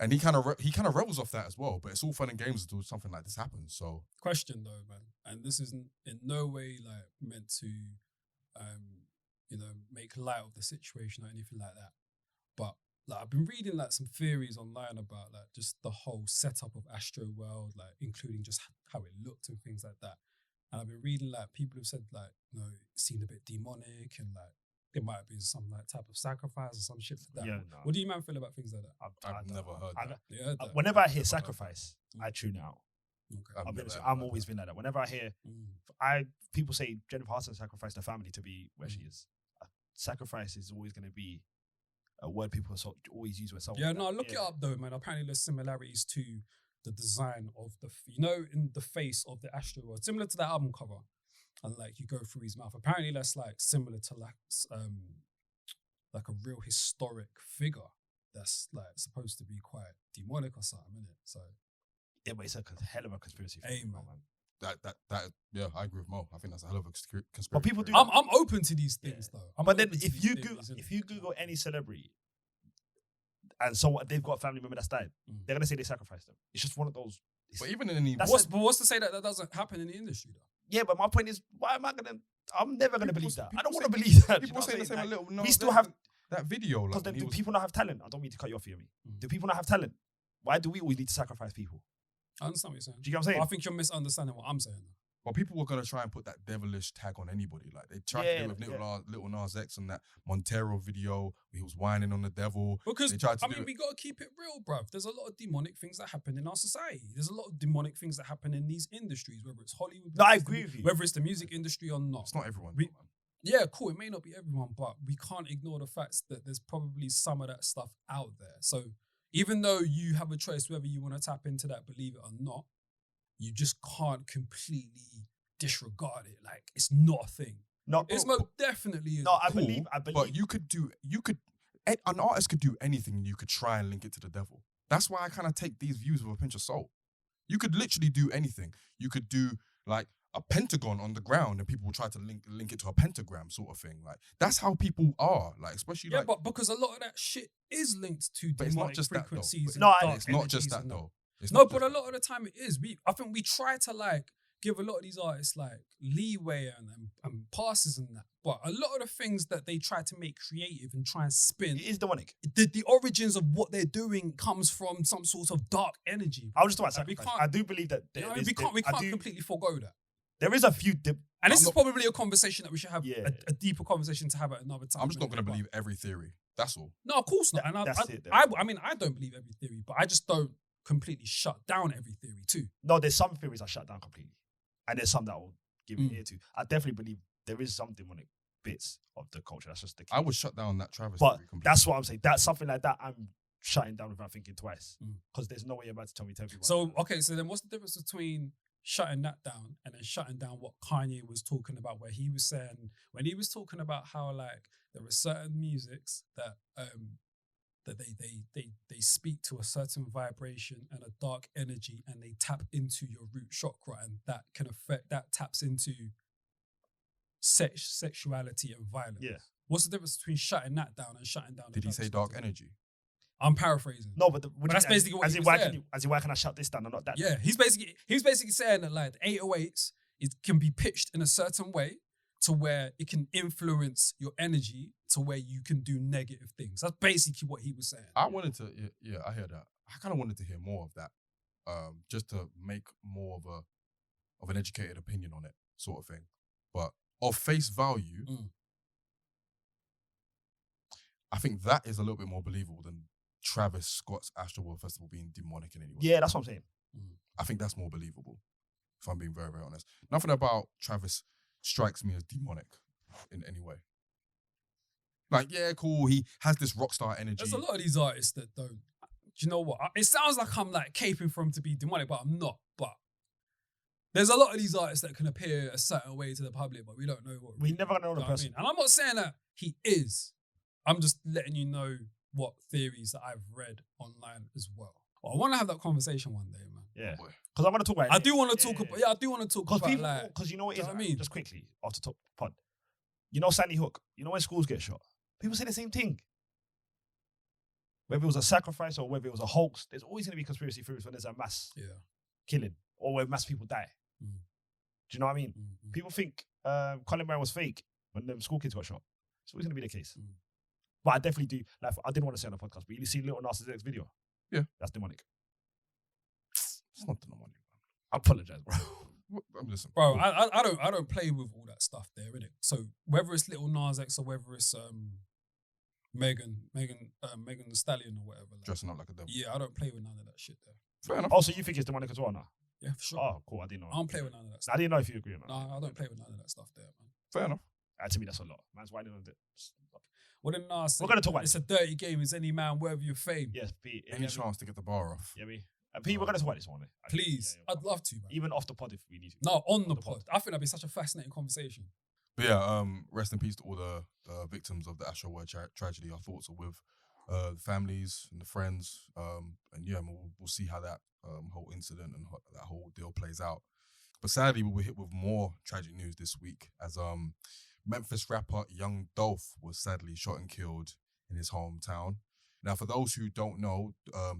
And he kind of rebels off that as well, but it's all fun and games until something like this happens. So, question though, man, and this isn't in no way like meant to, you know, make light of the situation or anything like that. But like I've been reading like some theories online about like just the whole setup of Astroworld, like including just how it looked and things like that. And I've been reading like people have said like, you know, it seemed a bit demonic and like. There might have been some like type of sacrifice or some shit like that. Yeah, what do you man feel about things like that? I've never heard that. Whenever I hear sacrifice, I tune out. Okay. I'm always been like that. Whenever I hear, people say Jennifer Hudson sacrificed her family to be where she is. Sacrifice is always going to be a word people always use with someone. Yeah, no, look it up though, man. Apparently, there's similarities to the design of in the face of the Astroworld, similar to that album cover. And like you go through his mouth. Apparently that's like similar to like a real historic figure that's like supposed to be quite demonic or something, isn't it? So yeah, but it's a hell of a conspiracy. Hey, man. That yeah, I agree with Mo. I think that's a hell of a conspiracy. But people do. I'm open to these things though. But then if you Google any celebrity and they've got a family member that's died, they're gonna say they sacrificed them. It's just one of those. But even in any, what's to say that doesn't happen in the industry though? Yeah, but my point is, why am I gonna? I'm never gonna believe that. I don't want to believe that. People saying the same. Like, we still have that video. Because do people not have talent? I don't mean to cut you off, Yemi. Do people not have talent? Why do we always need to sacrifice people? I understand what you're saying. Do you get what I'm saying? But I think you're misunderstanding what I'm saying. Well, people were gonna try and put that devilish tag on anybody. Like they tried to do with Little Nas X on that Montero video. He was whining on the devil. Because we gotta keep it real, bruv. There's a lot of demonic things that happen in our society. There's a lot of demonic things that happen in these industries, whether it's Hollywood. No, I agree with you. Whether it's the music industry or not. It's not everyone. Yeah, cool. It may not be everyone, but we can't ignore the fact that there's probably some of that stuff out there. So even though you have a choice whether you want to tap into that, believe it or not, you just can't completely disregard it. Like it's not a thing. No, it's most definitely is. No, I believe. But an artist could do anything and you could try and link it to the devil. That's why I kind of take these views with a pinch of salt. You could literally do anything. You could do like a pentagon on the ground and people will try to link it to a pentagram sort of thing. Like that's how people are. Like especially Yeah, like, but because a lot of that shit is linked to But it's not demonic just that, though. frequencies. But and No, dark it's not just energies that and though. It's No, not but just a lot of the time it is. I think we try to like give a lot of these artists like leeway and passes and that. But a lot of the things that they try to make creative and try and spin, It is demonic. the origins of what they're doing comes from some sort of dark energy. I was just about to Like, we sacrifice. can't- I do believe that You know what I mean? We can't completely forego that. there is a few. And this is probably a conversation that we should have, Yeah. a deeper conversation to have at another time. I'm just not going to But- believe every theory. That's all. No, of course not. That- And that's it, though. I mean, I don't believe every theory, but I just don't completely shut down every theory too. No, there's some theories I shut down completely, and there's some that I will give an Mm. ear to. I definitely believe there is some demonic bits of the culture. That's just the case. I would shut down that Travis But theory completely. that's what I'm saying. That's something like that. I'm shutting down without thinking twice Mm. because there's no way you're about to tell me 10 people. So, okay, so then what's the difference between shutting that down and then shutting down what Kanye was talking about, where he was saying, when he was talking about how like there are certain musics that that they speak to a certain vibration and a dark energy and they tap into your root chakra and that taps into sexuality and violence. Yeah. What's the difference between shutting that down and shutting down? the Did he say dark energy? I'm paraphrasing. No, but that's basically what as he in was why saying. why can I shut this down and not that? Yeah, he's basically saying that like the 808s can be pitched in a certain way to where it can influence your energy to where you can do negative things. That's basically what he was saying. I wanted to, yeah, I hear that. I kind of wanted to hear more of that, just to make more of an educated opinion on it, sort of thing. But of face value, I think that is a little bit more believable than Travis Scott's Astroworld Festival being demonic in any way. Yeah, that's what I'm saying. I think that's more believable, if I'm being very, very honest. Nothing about Travis strikes me as demonic in any way. Like, yeah, cool, he has this rock star energy. There's a lot of these artists that don't. Do you know what? It sounds like I'm like caping for him to be demonic, but I'm not. But there's a lot of these artists that can appear a certain way to the public, but we don't know what. We never gonna know the what I person. mean. And I'm not saying that he is. I'm just letting you know what theories that I've read online as well. I want to have that conversation one day, man. Yeah, Boy. because I want to talk about it. I do want to talk about. Yeah, I do want to talk Because about people, like. because you know what it do is. you know what I mean? Just quickly off the top pod. You know Sandy Hook. You know when schools get shot. People say the same thing. Whether it was a sacrifice or whether it was a hoax, there's always going to be conspiracy theories when there's a mass killing or when mass people die. Mm. Do you know what I mean? Mm-hmm. People think Colin Brown was fake when the school kids got shot. It's always going to be the case. Mm. But I definitely do. Like, I didn't want to say on the podcast, but you see Little Nas X video. Yeah. That's demonic. It's not demonic. I apologize, bro. Listen, Bro, I don't play with all that stuff there, innit? So whether it's Little Nas X or whether it's Megan Thee Stallion or whatever. Like, dressing up like a devil. yeah, I don't play with none of that shit there. Fair enough. Also, you think it's demonic as well now? Yeah, for sure. Oh, cool. I didn't know. I don't play with none of that I stuff. didn't know if you agree on that. No, I don't play with none of that stuff there, man. Fair enough. To me, that's a lot. Man's whining on it. What did Nas say? We're gonna talk about It's a dirty game. Is any man worthy of fame? Yes, Pete. Any chance to get the bar off? Yeah, me. Pete, we're gonna talk about this one. Please. Yeah. I'd love to, man. Even off the pod if we need to. No, on the the pod. pod. I think that'd be such a fascinating conversation. But yeah, rest in peace to all the victims of the Astroworld tragedy. Our thoughts are with the families and the friends. And yeah, we'll see how that whole incident and that whole deal plays out. But sadly, we were hit with more tragic news this week as Memphis rapper Young Dolph was sadly shot and killed in his hometown. Now, for those who don't know,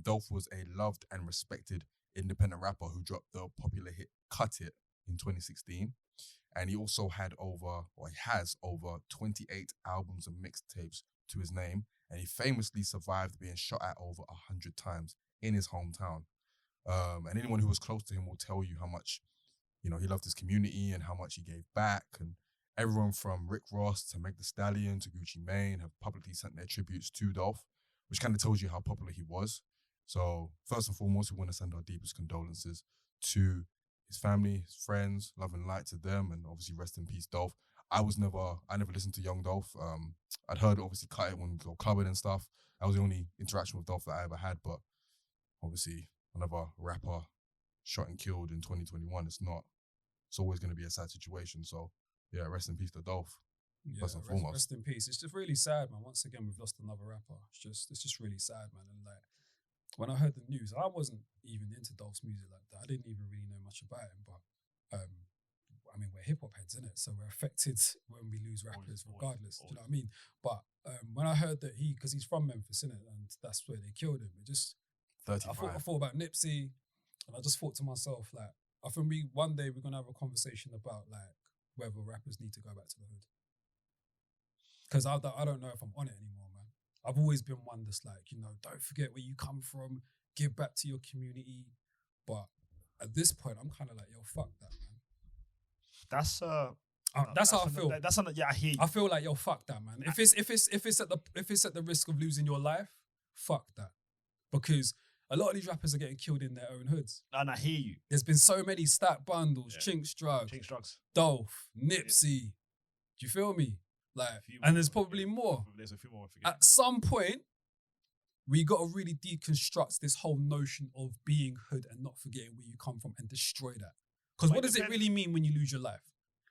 Dolph was a loved and respected independent rapper who dropped the popular hit Cut It in 2016. And he also has over 28 albums and mixtapes to his name. And he famously survived being shot at over 100 times in his hometown. And anyone who was close to him will tell you how much, he loved his community and how much he gave back. And everyone from Rick Ross to Meg Thee Stallion to Gucci Mane have publicly sent their tributes to Dolph, which kind of tells you how popular he was. So first and foremost, we want to send our deepest condolences to his family, his friends, love and light to them, and obviously rest in peace, Dolph. I never listened to Young Dolph. I'd heard obviously Cut It when we go clubbing and stuff. That was the only interaction with Dolph that I ever had, but obviously another rapper shot and killed in 2021. It's always going to be a sad situation. So yeah, rest in peace to Dolph. Yeah, First and foremost. rest in peace. It's just really sad, man. Once again, we've lost another rapper. It's just really sad, man. And like, when I heard the news, I wasn't even into Dolph's music like that. I didn't even really know much about him, but I mean, we're hip hop heads, innit? So we're affected when we lose rappers, regardless. Do you know what I mean? But when I heard that because he's from Memphis, innit, and that's where they killed him, it just 35. I thought about Nipsey, and I just thought to myself, like, I think one day we're gonna have a conversation about like whether rappers need to go back to the hood. Because I don't know if I'm on it anymore, man. I've always been one that's like, don't forget where you come from, give back to your community. But at this point, I'm kind of like, yo, fuck that, man. That's how I feel. Yeah, I hear you. I feel like, yo, fuck that, man. If it's at the risk of losing your life, fuck that. Because a lot of these rappers are getting killed in their own hoods. And I hear you. There's been so many stat bundles, Chinks Drugs, Dolph, Nipsey. Do you feel me? Like, and there's probably more. There's a few more. At some point, we got to really deconstruct this whole notion of being hood and not forgetting where you come from and destroy that. Because what does it really mean when you lose your life?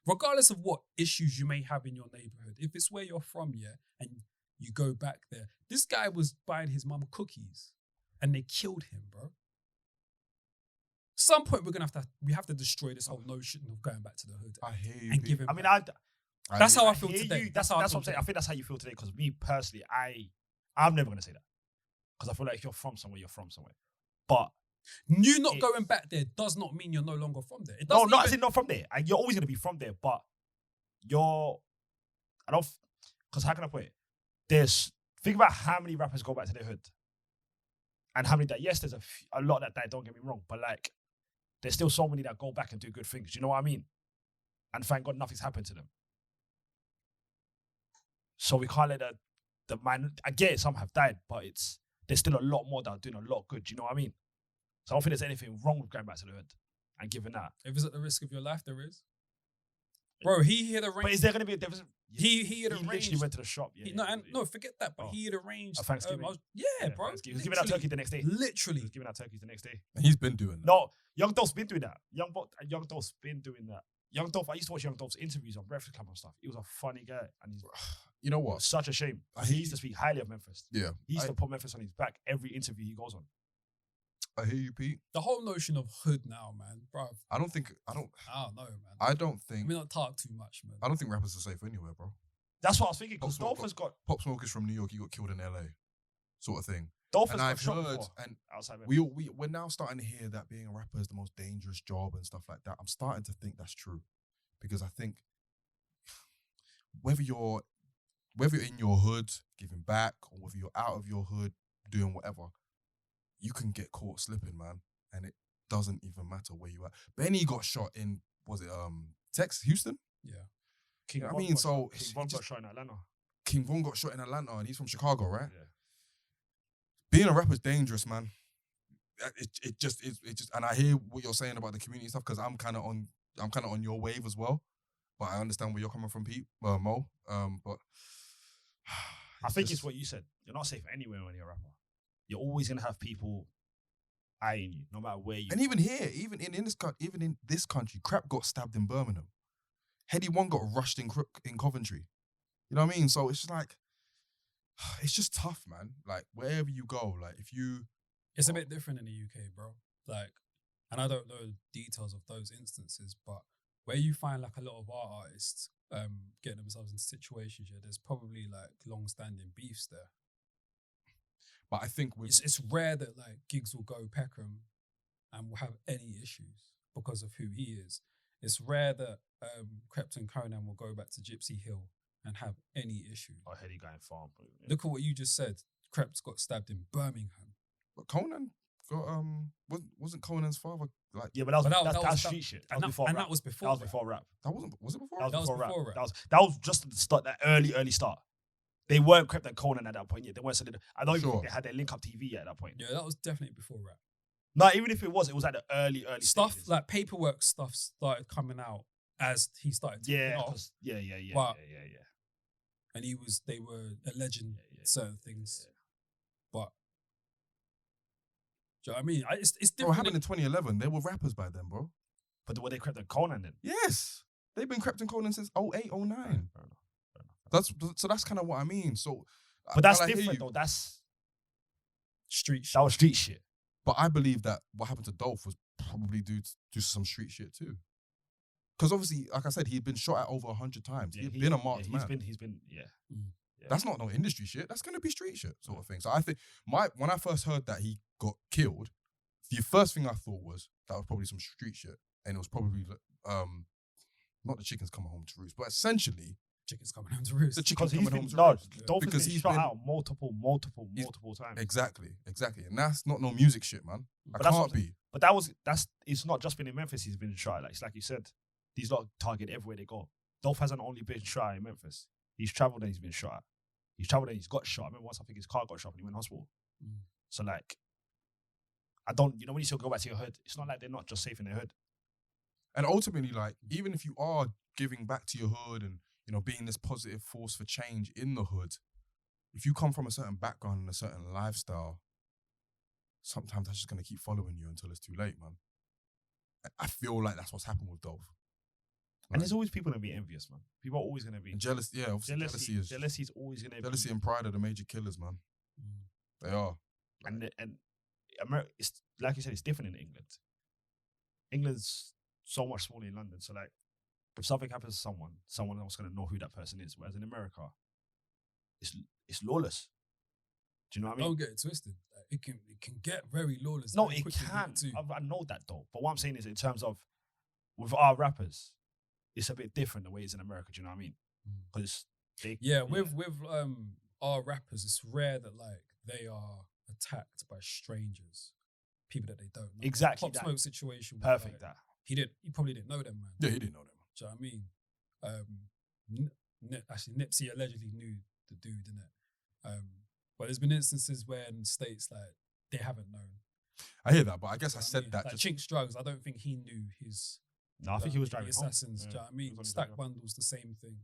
Regardless of what issues you may have in your neighborhood, if it's where you're from, and you go back there. This guy was buying his mum cookies and they killed him, bro. Some point we have to destroy this whole notion of going back to the hood. I hear you. And give him. I mean, that's how I feel today. That's what I'm saying. I think that's how you feel today. Because me personally, I'm never gonna say that. Because I feel like if you're from somewhere, you're from somewhere. But you not going back there does not mean you're no longer from there. Not as in not from there. And you're always gonna be from there. But because how can I put it? Think about how many rappers go back to their hood. And how many that, yes, there's a lot that die, don't get me wrong. But like, there's still so many that go back and do good things. Do you know what I mean? And thank God nothing's happened to them. So we can't let the man, I get it, some have died, but there's still a lot more that are doing a lot good. Do you know what I mean? So I don't think there's anything wrong with going back to the hood and giving that. If it's at the risk of your life, there is. Bro, he had arranged. But is there going to be a difference? He had arranged. He literally went to the shop. No, forget that. But he had arranged a Thanksgiving. Bro. He was giving out turkey the next day. Literally, he was giving out turkeys the next day. And he's been doing that. No, Young Dolph's been doing that. Young Dolph's been doing that. Young Dolph, I used to watch Young Dolph's interviews on Breakfast Club and stuff. He was a funny guy, and he's. You know what? Such a shame. He used to speak highly of Memphis. Yeah, he used to put Memphis on his back every interview he goes on. I hear you, Pete. The whole notion of hood now, man, bro. I don't know, man. I don't think. Let me not talk too much, man. I don't think rappers are safe anywhere, bro. That's what I was thinking. Because Dolph has got Pop Smoke is from New York. He got killed in LA, sort of thing. Dolph and has I've got shot heard, before, and outside we're now starting to hear that being a rapper is the most dangerous job and stuff like that. I'm starting to think that's true, because I think whether you're in your hood giving back or whether you're out of your hood doing whatever, you can get caught slipping, man, and it doesn't even matter where you are. Benny got shot in, was it Texas, Houston? Yeah. King Von got shot in Atlanta. King Von got shot in Atlanta, and he's from Chicago, right? Yeah. Being a rapper is dangerous, man. It just, and I hear what you're saying about the community stuff, because I'm kind of on your wave as well. But I understand where you're coming from, Pete, Mo. But I think it's what you said. You're not safe anywhere when you're a rapper. You're always gonna have people eyeing you, no matter where you. And even here, even in this country, Crap got stabbed in Birmingham. Heady One got rushed in Coventry. You know what I mean? So it's just like, it's just tough, man. Like, wherever you go, like, if you... It's a bit different in the UK, bro. Like, and I don't know details of those instances, but where you find, like, a lot of our artists getting themselves into situations, there's probably, like, long-standing beefs there. But I think it's rare that, like, Giggs will go Peckham and will have any issues because of who he is. It's rare that Krept and Conan will go back to Gypsy Hill and have any issues. Or Heady going farm. Yeah. Look at what you just said. Krept got stabbed in Birmingham. But Conan got wasn't Conan's father like? Yeah, but that was street shit. That was before rap. That wasn't. Was it before? That was before rap. That was just the start. That early start. They weren't Krept and Conan at that point yet. They weren't. I don't even think they had their link up TV yet at that point. Yeah, that was definitely before rap. No, even if it was at the early stuff stages. Like paperwork stuff started coming out as he started. Yeah. And they were alleging certain things, but do you know what I mean? It's different. What happened in 2011? They were rappers by then, bro. But were they Krept and Conan then? Yes, they've been Krept and Conan since 08, 09. Fair enough. That's kind of what I mean. So, but that's different though. That's street shit. That was street shit. But I believe that what happened to Dolph was probably due to some street shit too. Because obviously, like I said, he's been shot at over 100 times. Yeah, He's been a marked man. He's been. Yeah. That's not no industry shit. That's gonna be street shit sort of thing. So I think when I first heard that he got killed, the first thing I thought was that was probably some street shit, and it was probably not the chickens coming home to roost, but essentially Chickens coming home to roost. the chickens Because coming he's home been to roost. Dolph has Because been he's shot been- out multiple times. Exactly, and that's not no music shit, man. But I that's can't what- be. But it's not just been in Memphis. He's been shot. Like it's like you said, these lot target everywhere they go. Dolph hasn't only been shot in Memphis. He's travelled and he's been shot. He's travelled and he's got shot. I remember once I think his car got shot and he went to hospital. So like, I don't. You know, when you still go back to your hood, it's not like they're not just safe in their hood. And ultimately, like, even if you are giving back to your hood and, you know, being this positive force for change in the hood, if you come from a certain background and a certain lifestyle, sometimes that's just going to keep following you until it's too late, man. I feel like that's what's happened with Dolph. And there's always people going to be envious, man. People are always going to be. And jealousy, yeah, obviously Jealousy is always going to be. jealousy and pride are the major killers, man. They are. And America, it's like you said, it's different in England. England's so much smaller in London. So like, if something happens to someone else gonna know who that person is. Whereas in America, it's lawless. Do you know what I mean? Don't get it twisted. Like, it can get very lawless. No, very it quickly can. too. I know that though. But what I'm saying is, in terms of with our rappers, it's a bit different the way it's in America. Do you know what I mean? Because with our rappers, it's rare that like they are attacked by strangers, people that they don't know. Exactly Pop that. Smoke situation. was perfect. like, That he probably didn't know them, man. Yeah, he didn't know that. Do you know what I mean? Actually, Nipsey allegedly knew the dude, innit? But there's been instances where in states like they haven't known. I hear that, but I guess Do I you know said what that Like just Chinks Drugs, I don't think he knew his. no, I think he was the driving home. assassins. Do you know what I mean? He was on his Stack way home. Bundles, the same thing.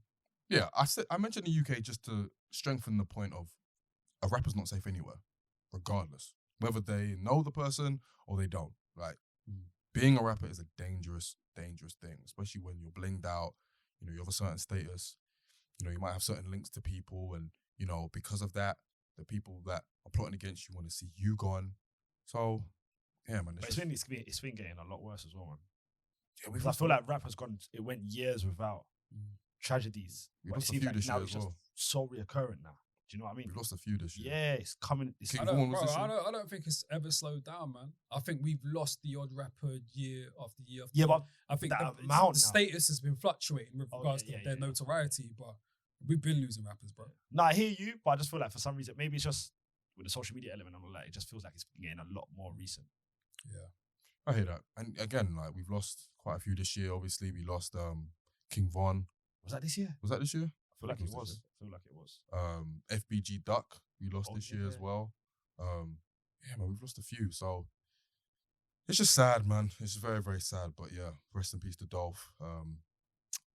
Yeah, I mentioned the UK just to strengthen the point of a rapper's not safe anywhere, regardless. Whether they know the person or they don't. Like, being a rapper is a dangerous, dangerous thing, especially when you're blinged out, you know, you have a certain status, you know, you might have certain links to people and, you know, because of that, the people that are plotting against you want to see you gone. So, yeah, man. But it's been getting a lot worse as well, man. Yeah, Because I feel like rap has gone. It went years without tragedies. We But it lost a seems few like this now year it's as just well. so reoccurring now. Do you know what I mean? We've lost a few this year. Yeah, it's coming. It's King I Vaughn don't, was bro, this year? I don't think it's ever slowed down, man. I think we've lost the odd rapper year after year after Yeah, year. but I think that the amount now. status has been fluctuating with Oh, regards yeah, to yeah, their yeah. notoriety, but we've been losing rappers, bro. No, I hear you, but I just feel like for some reason, maybe it's just with the social media element and all that, it just feels like it's getting a lot more recent. Yeah. I hear that. And again, like, we've lost quite a few this year. Obviously, we lost King Von. Was that this year? Was that this year? I feel like think it it was was. I feel like it was. FBG Duck, we lost Oh, this year as yeah. well. Yeah, man, we've lost a few. So it's just sad, man. It's very, very sad. But yeah, rest in peace to Dolph.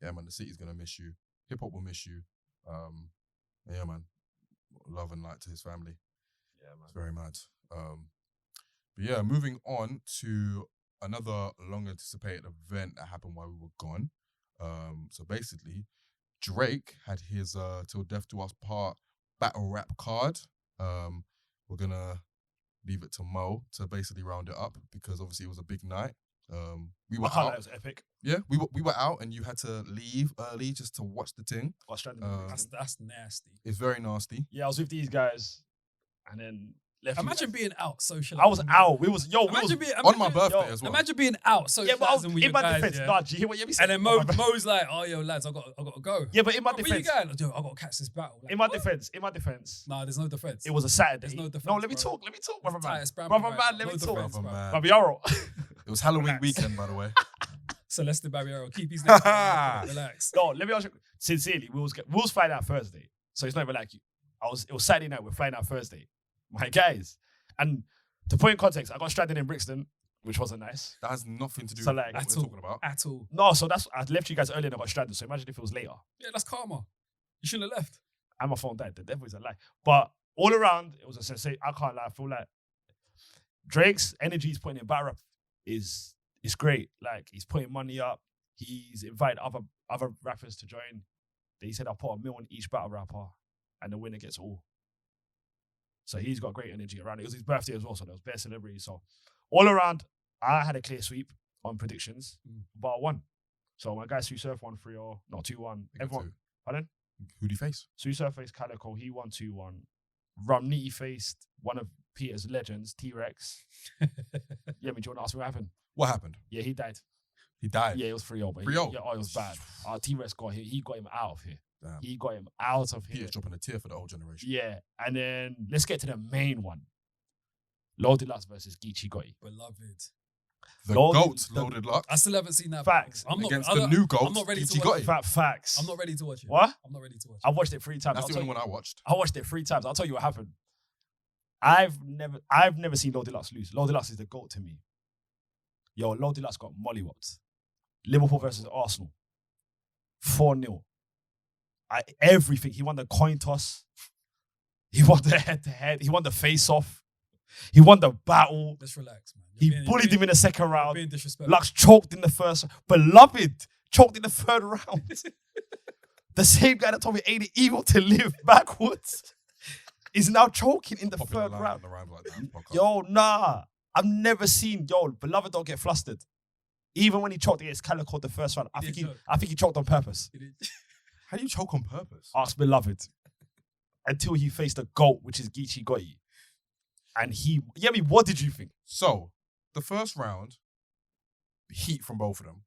Yeah, man, the city's gonna miss you. Hip hop will miss you. Yeah, man. Love and light to his family. Yeah, man. It's very mad. But yeah, moving on to another long anticipated event that happened while we were gone. So basically, Drake had his Till Death Do Us Part battle rap card. We're gonna leave it to Mo to basically round it up because obviously it was a big night. We were I can't lie, out. it was epic. Yeah, we were out and you had to leave early just to watch the thing. Got stranded. That's nasty. It's very nasty. Yeah, I was with these guys, and then left. you Imagine guys. being out socializing. I was out. We was Imagine being On my birthday as well. Imagine being out Yeah, but I was, socializing with in your my guys, defense, yeah? nah, do you hear what you And then Mo's like, "Oh, yo, lads, I got to go." Yeah, but in my Where you defense, going? Yo, I got to catch this battle. Like, in my what? defense, Nah, there's no defense. it was a Saturday. There's no defense, let me bro. talk, brother man. Titus Bramble Brother right man, now. let me No talk. defense, Brother bro. man. Baby Yarrow. It was Halloween Relax. weekend, by the way. Celeste Barriero, keep his name. Relax. No, let me ask you, sincerely, we was flying out Thursday. So it's not even like you. It was Saturday night, we're flying out Thursday. My guys. And to put in context, I got stranded in Brixton, which wasn't nice. That has nothing to do So, with like, what at we're all. talking about. At all. No, so I left you guys early and I got stranded. So imagine if it was later. Yeah, that's karma. You shouldn't have left. And my phone died. The devil is a lie. But all around, it was a sensation. I can't lie. I feel like Drake's energy he's putting in battle rap is great. Like, he's putting money up. He's invited other rappers to join. He said, I'll put $1 million on each battle rapper and the winner gets all. So he's got great energy around it. It was his birthday as well, so there was bare celebrities. So all around, I had a clear sweep on predictions, but I won. So my guy Sue Surf won 3-0, not 2-1. Everyone, pardon? Who do you face? Sue Surf faced Calico. He won 2-1. Ramniti faced one of Peter's legends, T-Rex. Yeah, do you want to ask me what happened? What happened? Yeah, he died. He died. Yeah, it was 3-0. But 3-0? Yeah, it was bad. T-Rex got him. He got him out of here. Damn. He got him out of here. Peter's dropping a tear for the old generation. Yeah, and then let's get to the main one. Loaded Lux versus Geechee Gotti. Beloved. The Loaded- GOAT, Loaded Lux, I still haven't seen that. Facts. against the new GOAT, I'm not ready to Geechee watch Gotti. Facts. I'm not ready to watch it. What? I'm not ready to watch it. I watched it 3 times. That's the only one I watched. I watched it 3 times. I'll tell you what happened. I've never seen Loaded Lux lose. Loaded Lux is the GOAT to me. Yo, Loaded Lux got mollywopped. Liverpool versus Arsenal. 4-0. Everything. He won the coin toss. He won the head-to-head. He won the face-off. He won the battle. Let's relax, man. He bullied him in the second You're round. being disrespectful. Lux choked in the first. Beloved choked in the 3rd round. The same guy that told me ain't it evil to live backwards is now choking in the Popular 3rd line round. on the rhymes like that podcast. Yo, nah. I've never seen, Beloved don't get flustered. Even when he choked against Calico the 1st round, I think he choked on purpose. How do you choke on purpose? Ask Beloved. Until he faced the GOAT, which is Geechee Gotti. And what did you think? So, the first round, heat from both of them.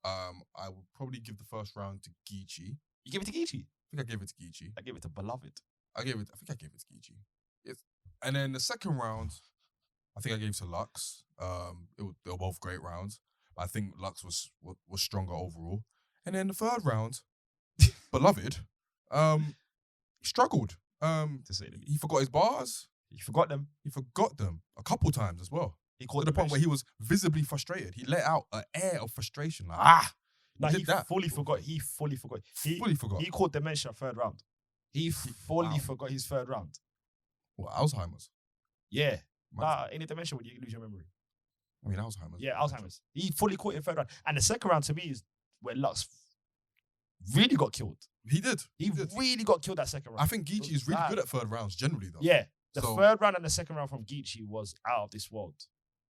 I would probably give the first round to Geechee. You give it to Geechee? I think I gave it to Geechee. I give it to Beloved. I think I gave it to Geechee. Yes. And then the second round, I think I gave to Lux. They were both great rounds. I think Lux was stronger overall. And then the 3rd round, Beloved, struggled. To say the least. He forgot his bars. You forgot them. He forgot them a couple times as well. He To caught the point where he was visibly frustrated. He let out an air of frustration. Like, No, did he that. fully forgot. He fully forgot. Fully forgot. He caught dementia 3rd round. He fully forgot his 3rd round. What, Alzheimer's? Yeah. Man, Any dementia when you lose your memory. I mean, Alzheimer's. Yeah, Alzheimer's. He fully caught it in 3rd round. And the 2nd round to me is where Lux really got killed. He did. He really got killed that 2nd round. I think Geechee is really good at 3rd rounds generally, though. Yeah. The 3rd round and the 2nd round from Geechee was out of this world.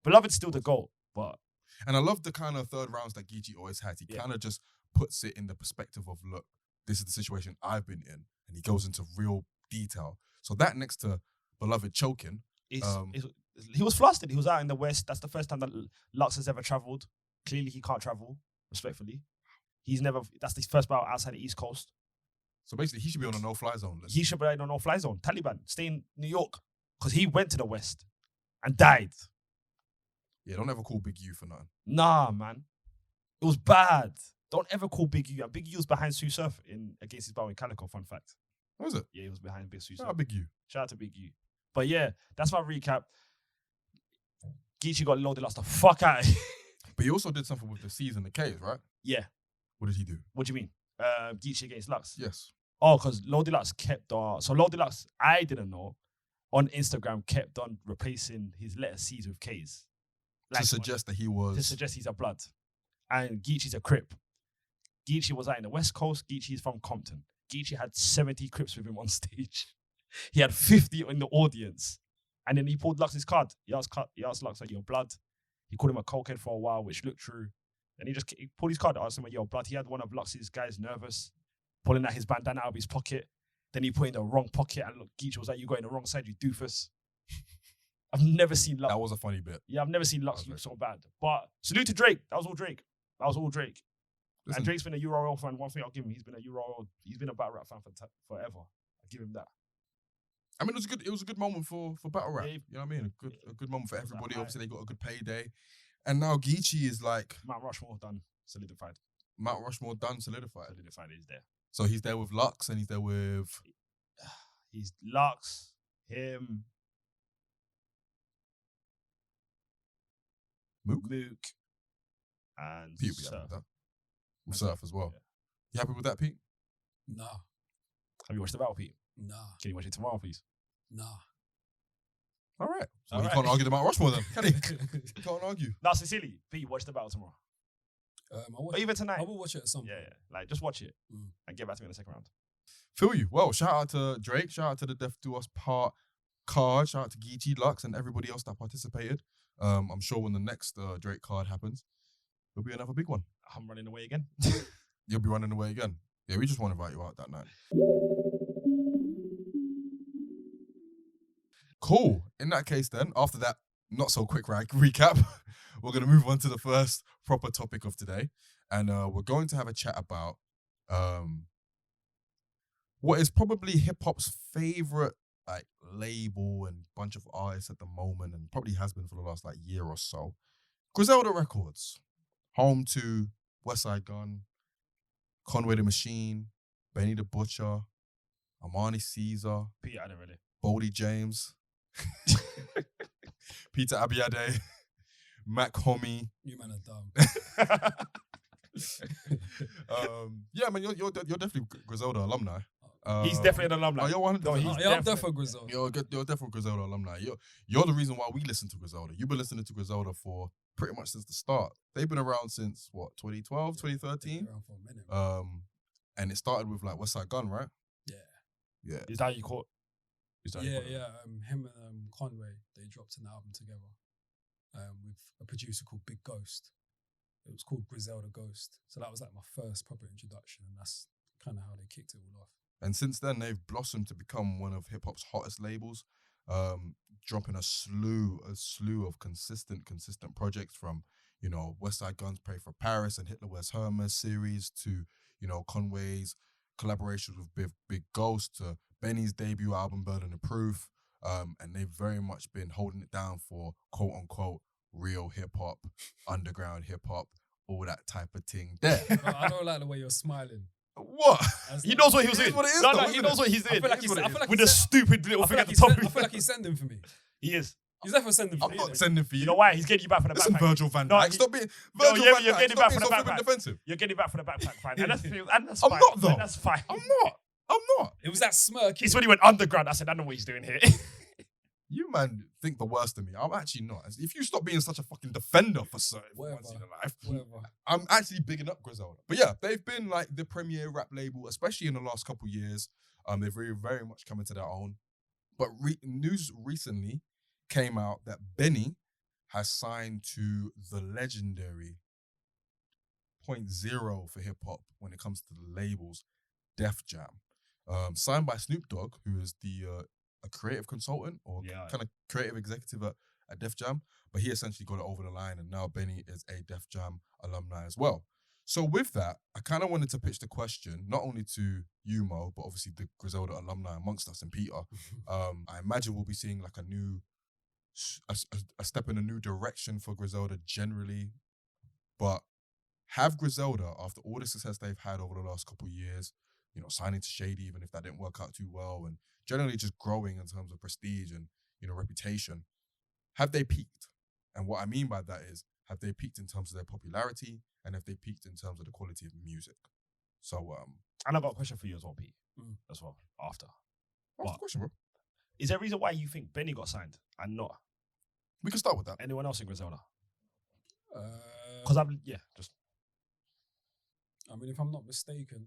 Beloved's still the GOAT, but... And I love the kind of 3rd rounds that Geechee always has. He kind of just puts it in the perspective of, look, this is the situation I've been in. And he goes into real detail. So that next to Beloved choking... he was flustered. He was out in the West. That's the first time that Lux has ever travelled. Clearly, he can't travel, respectfully. That's his first battle outside the East Coast. So basically, he should be on a no-fly zone list. He should be on a no-fly zone. Taliban, stay in New York. Because he went to the West and died. Yeah, don't ever call Big U for nothing. Nah, man. It was bad. Don't ever call Big U. And Big U was behind Sue Surf against his battle in Calico, fun fact. What was it? Yeah, he was behind Big Sue Shout Surf. out Big U. Shout out to Big U. But yeah, that's my recap. Geechee got Loaded Lux the fuck out of here. But he also did something with the C's and the K's, right? Yeah. What did he do? What do you mean? Geechee against Lux? Yes. Oh, because Loaded Lux kept on. So Loaded Lux, I didn't know, on Instagram kept on replacing his letter C's with K's. To suggest that he was... To suggest he's a blood. And Geechee's a Crip. Geechee was out in the West Coast. Geechee's from Compton. Geechee had 70 Crips with him on stage. He had 50 in the audience. And then he pulled Lux's card. He asked Lux, like, your blood. He called him a cokehead for a while, which looked true. And he pulled his card, asked him, your blood. He had one of Lux's guys nervous, pulling out his bandana out of his pocket. Then he put it in the wrong pocket, and look, Geechee was like, you got in the wrong side, you doofus. I've never seen Lux. That was a funny bit. Yeah, I've never seen Lux look so bad. But salute to Drake. That was all Drake. Listen, And Drake's been a Euro fan. One thing I'll give him, he's been a battle rap fan for forever. I'll give him that. I mean, it was a good moment for battle rap. Yeah, You know what I mean? A good moment for It was everybody. like, Obviously, they got a good payday. And now Geechee is like Mount Rushmore done, solidified. Mount Rushmore done, solidified. Solidified is there. So he's there with Lux and he's there with... He's Lux, him, Mook? and Pete will be happy Surf. with that. With Surf as well. Yeah. You happy with that, Pete? Nah. Have you watched the battle, Pete? Nah. Can you watch it tomorrow, please? Nah. All right. So All he right. can't argue the Mount Rushmore then, can he? He can't argue. No, sincerely, Pete, watch the battle tomorrow. Or even tonight. I will watch it at some point. Yeah. Like, just watch it Mm. and get back to me in the second round. Feel you. Well, shout out to Drake. Shout out to the Death Do Us Part card. Shout out to Geechee, Lux, and everybody else that participated. I'm sure when the next Drake card happens, there'll be another big one. I'm running away again. You'll be running away again. Yeah, we just want to invite you out that night. Cool. In that case, then, after that not so quick recap, we're going to move on to the first proper topic of today, and we're going to have a chat about what is probably hip hop's favorite like label and bunch of artists at the moment, and probably has been for the last like year or so. Griselda Records, home to Westside Gunn, Conway the Machine, Benny the Butcher, Amani Caesar, Peter Adderley. Boldy James, Peter Abiade, Mac Homie. You man are dumb. Yeah, man, you're definitely Griselda alumni. He's definitely an alumni. Oh, you're 100%. No, he's I'm definitely Griselda. You're definitely Griselda alumni. You're the reason why we listen to Griselda. You've been listening to Griselda for pretty much since the start. They've been around since what, 2012, 2013? Around for a minute. And it started with like Westside Gunn, right? Yeah. Is that how you caught? Yeah. Him and Conway, they dropped an album together with a producer called Big Ghost. It was called Griselda Ghost. So that was like my first proper introduction, and that's kind of how they kicked it all off. And since then, they've blossomed to become one of hip hop's hottest labels, dropping a slew of consistent projects from, you know, Westside Gunn's Pray for Paris and Hitler Wears Hermes series to, you know, Conway's collaborations with Big Ghost to Benny's debut album Burden of Proof. And they've very much been holding it down for quote unquote real hip hop, underground hip hop, all that type of thing there. But I don't like the way you're smiling. What? He knows what he was It is doing. what it is, No, though, he isn't knows it? what he's I doing. feel like he's With a stupid little thing at the top. I feel like he's sending for me. He is. He's definitely sending for I'm me. not sending for you. You know why? He's getting you back for the Listen, backpack. Virgil van No, Dijk. he- Stop being No, Virgil you're van Dijk. getting Stop back being for the so flipping backpack. defensive. You're getting back for the backpack, fine. And that's I'm fine. not, though. And that's fine. I'm not. It was that smirk. It's when he went underground. I said, I know what he's doing here. You man think the worst of me. I'm actually not. If you stop being such a fucking defender for certain once in your life, Whatever. I'm actually bigging up Griselda. But yeah, they've been like the premier rap label, especially in the last couple of years. They've very, very much come into their own. But news recently came out that Benny has signed to the legendary 0.0 for hip hop when it comes to the labels, Def Jam. Signed by Snoop Dogg, who is a creative consultant or kind of creative executive at Def Jam, but he essentially got it over the line, and now Benny is a Def Jam alumni as well. So with that, I kind of wanted to pitch the question, not only to you, Mo, but obviously the Griselda alumni amongst us and Peter. I imagine we'll be seeing like a step in a new direction for Griselda generally, but have Griselda, after all the success they've had over the last couple of years, you know, signing to Shady, even if that didn't work out too well, and generally just growing in terms of prestige and, you know, reputation, have they peaked? And what I mean by that is, have they peaked in terms of their popularity, and have they peaked in terms of the quality of music? So, And I've got a question for you as well, Pete, as well, after. what's the question, bro? Is there a reason why you think Benny got signed and not We can start with that. anyone else in Griselda? Because I mean, if I'm not mistaken,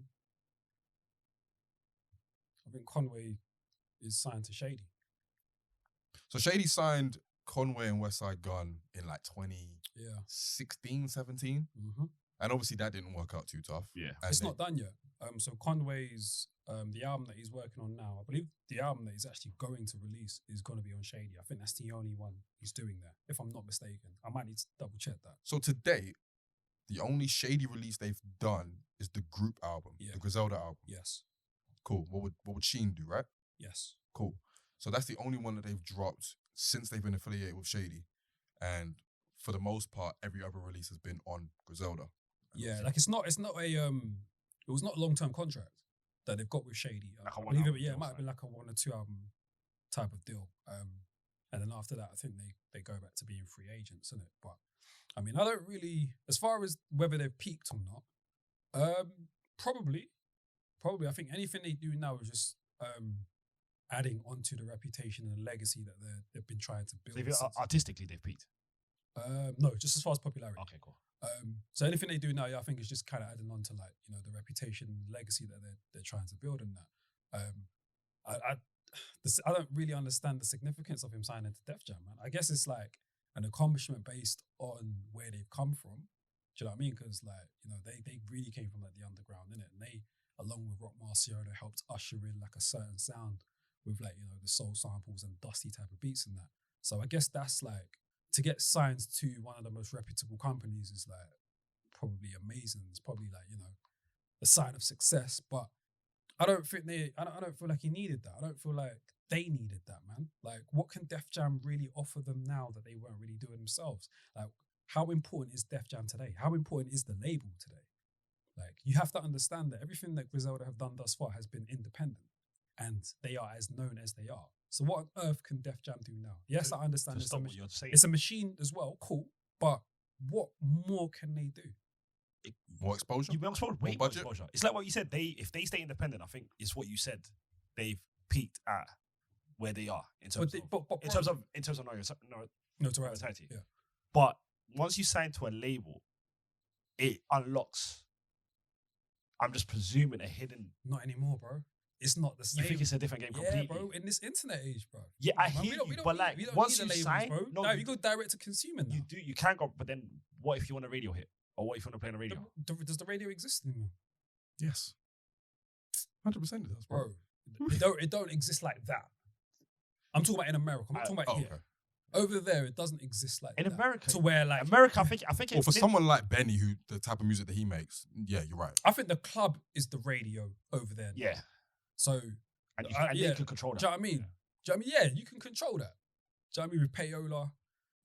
I think Conway is signed to Shady. So Shady signed Conway and Westside Gunn in like 2016, 17. Mm-hmm. And obviously that didn't work out too tough. Yeah. And It's not done yet. So Conway's, the album that he's working on now, I believe the album that he's actually going to release is going to be on Shady. I think that's the only one he's doing there, if I'm not mistaken. I might need to double check that. So to date, the only Shady release they've done is the group album, the Griselda album. Yes. Cool. What would Sheen do, right? Yes. Cool. So that's the only one that they've dropped since they've been affiliated with Shady. And for the most part, every other release has been on Griselda. Yeah, like it was not a long-term contract that they've got with Shady. Like a I one believe album it deal, might have been like a 1 or 2 album type of deal. And then after that, I think they go back to being free agents, isn't it? But I mean, I don't really, as far as whether they've peaked or not, probably. I think anything they do now is just adding onto the reputation and the legacy that they've been trying to build. Artistically, they've peaked. No, just as far as popularity. Okay, cool. So anything they do now, I think is just kind of adding on to, like, you know, the reputation and legacy that they're trying to build in that. I don't really understand the significance of him signing to Def Jam, man. I guess it's like an accomplishment based on where they've come from. Do you know what I mean? Because like, you know, they really came from like the underground, innit? And they, along with Rock Marciano, helped usher in like a certain sound with like, you know, the soul samples and dusty type of beats and that. So I guess that's like, to get signed to one of the most reputable companies is like probably amazing. It's probably like, you know, a sign of success. But I don't think I don't feel like he needed that. I don't feel like they needed that, man. Like, what can Def Jam really offer them now that they weren't really doing themselves? Like, how important is Def Jam today? How important is the label today? Like, you have to understand that everything that Griselda have done thus far has been independent, and they are as known as they are. So what on earth can Def Jam do now? Yes, I understand To stop what you're saying. it's a machine as well, cool, but what more can they do? More exposure? You will exposure, way More more budget? exposure. It's like what you said. If they stay independent, I think it's what you said. They've peaked at where they are in terms of notoriety. Yeah. But once you sign to a label, it unlocks. I'm just presuming a hidden. Not anymore, bro. It's not the same. You think it's a different game completely? Yeah, bro. In this internet age, bro. Yeah, I hear you. But like, once you sign, bro. no, You go direct to consumer now. you do. You can go, but then what if you want a radio hit, or what if you want to play on a radio? Does the radio exist anymore? Yes. 100% it does, bro. It don't exist like that. I'm talking about in America. I'm not talking about here. Okay. Over there, it doesn't exist like In that. America, To where like America, I think. Well, for someone like Benny, who the type of music that he makes, yeah, you're right. I think the club is the radio over there. Yeah. So And yeah. they can control that. Do you know what I mean? Yeah. Do you know what I mean? Yeah, you can control that. Do you know what I mean? With payola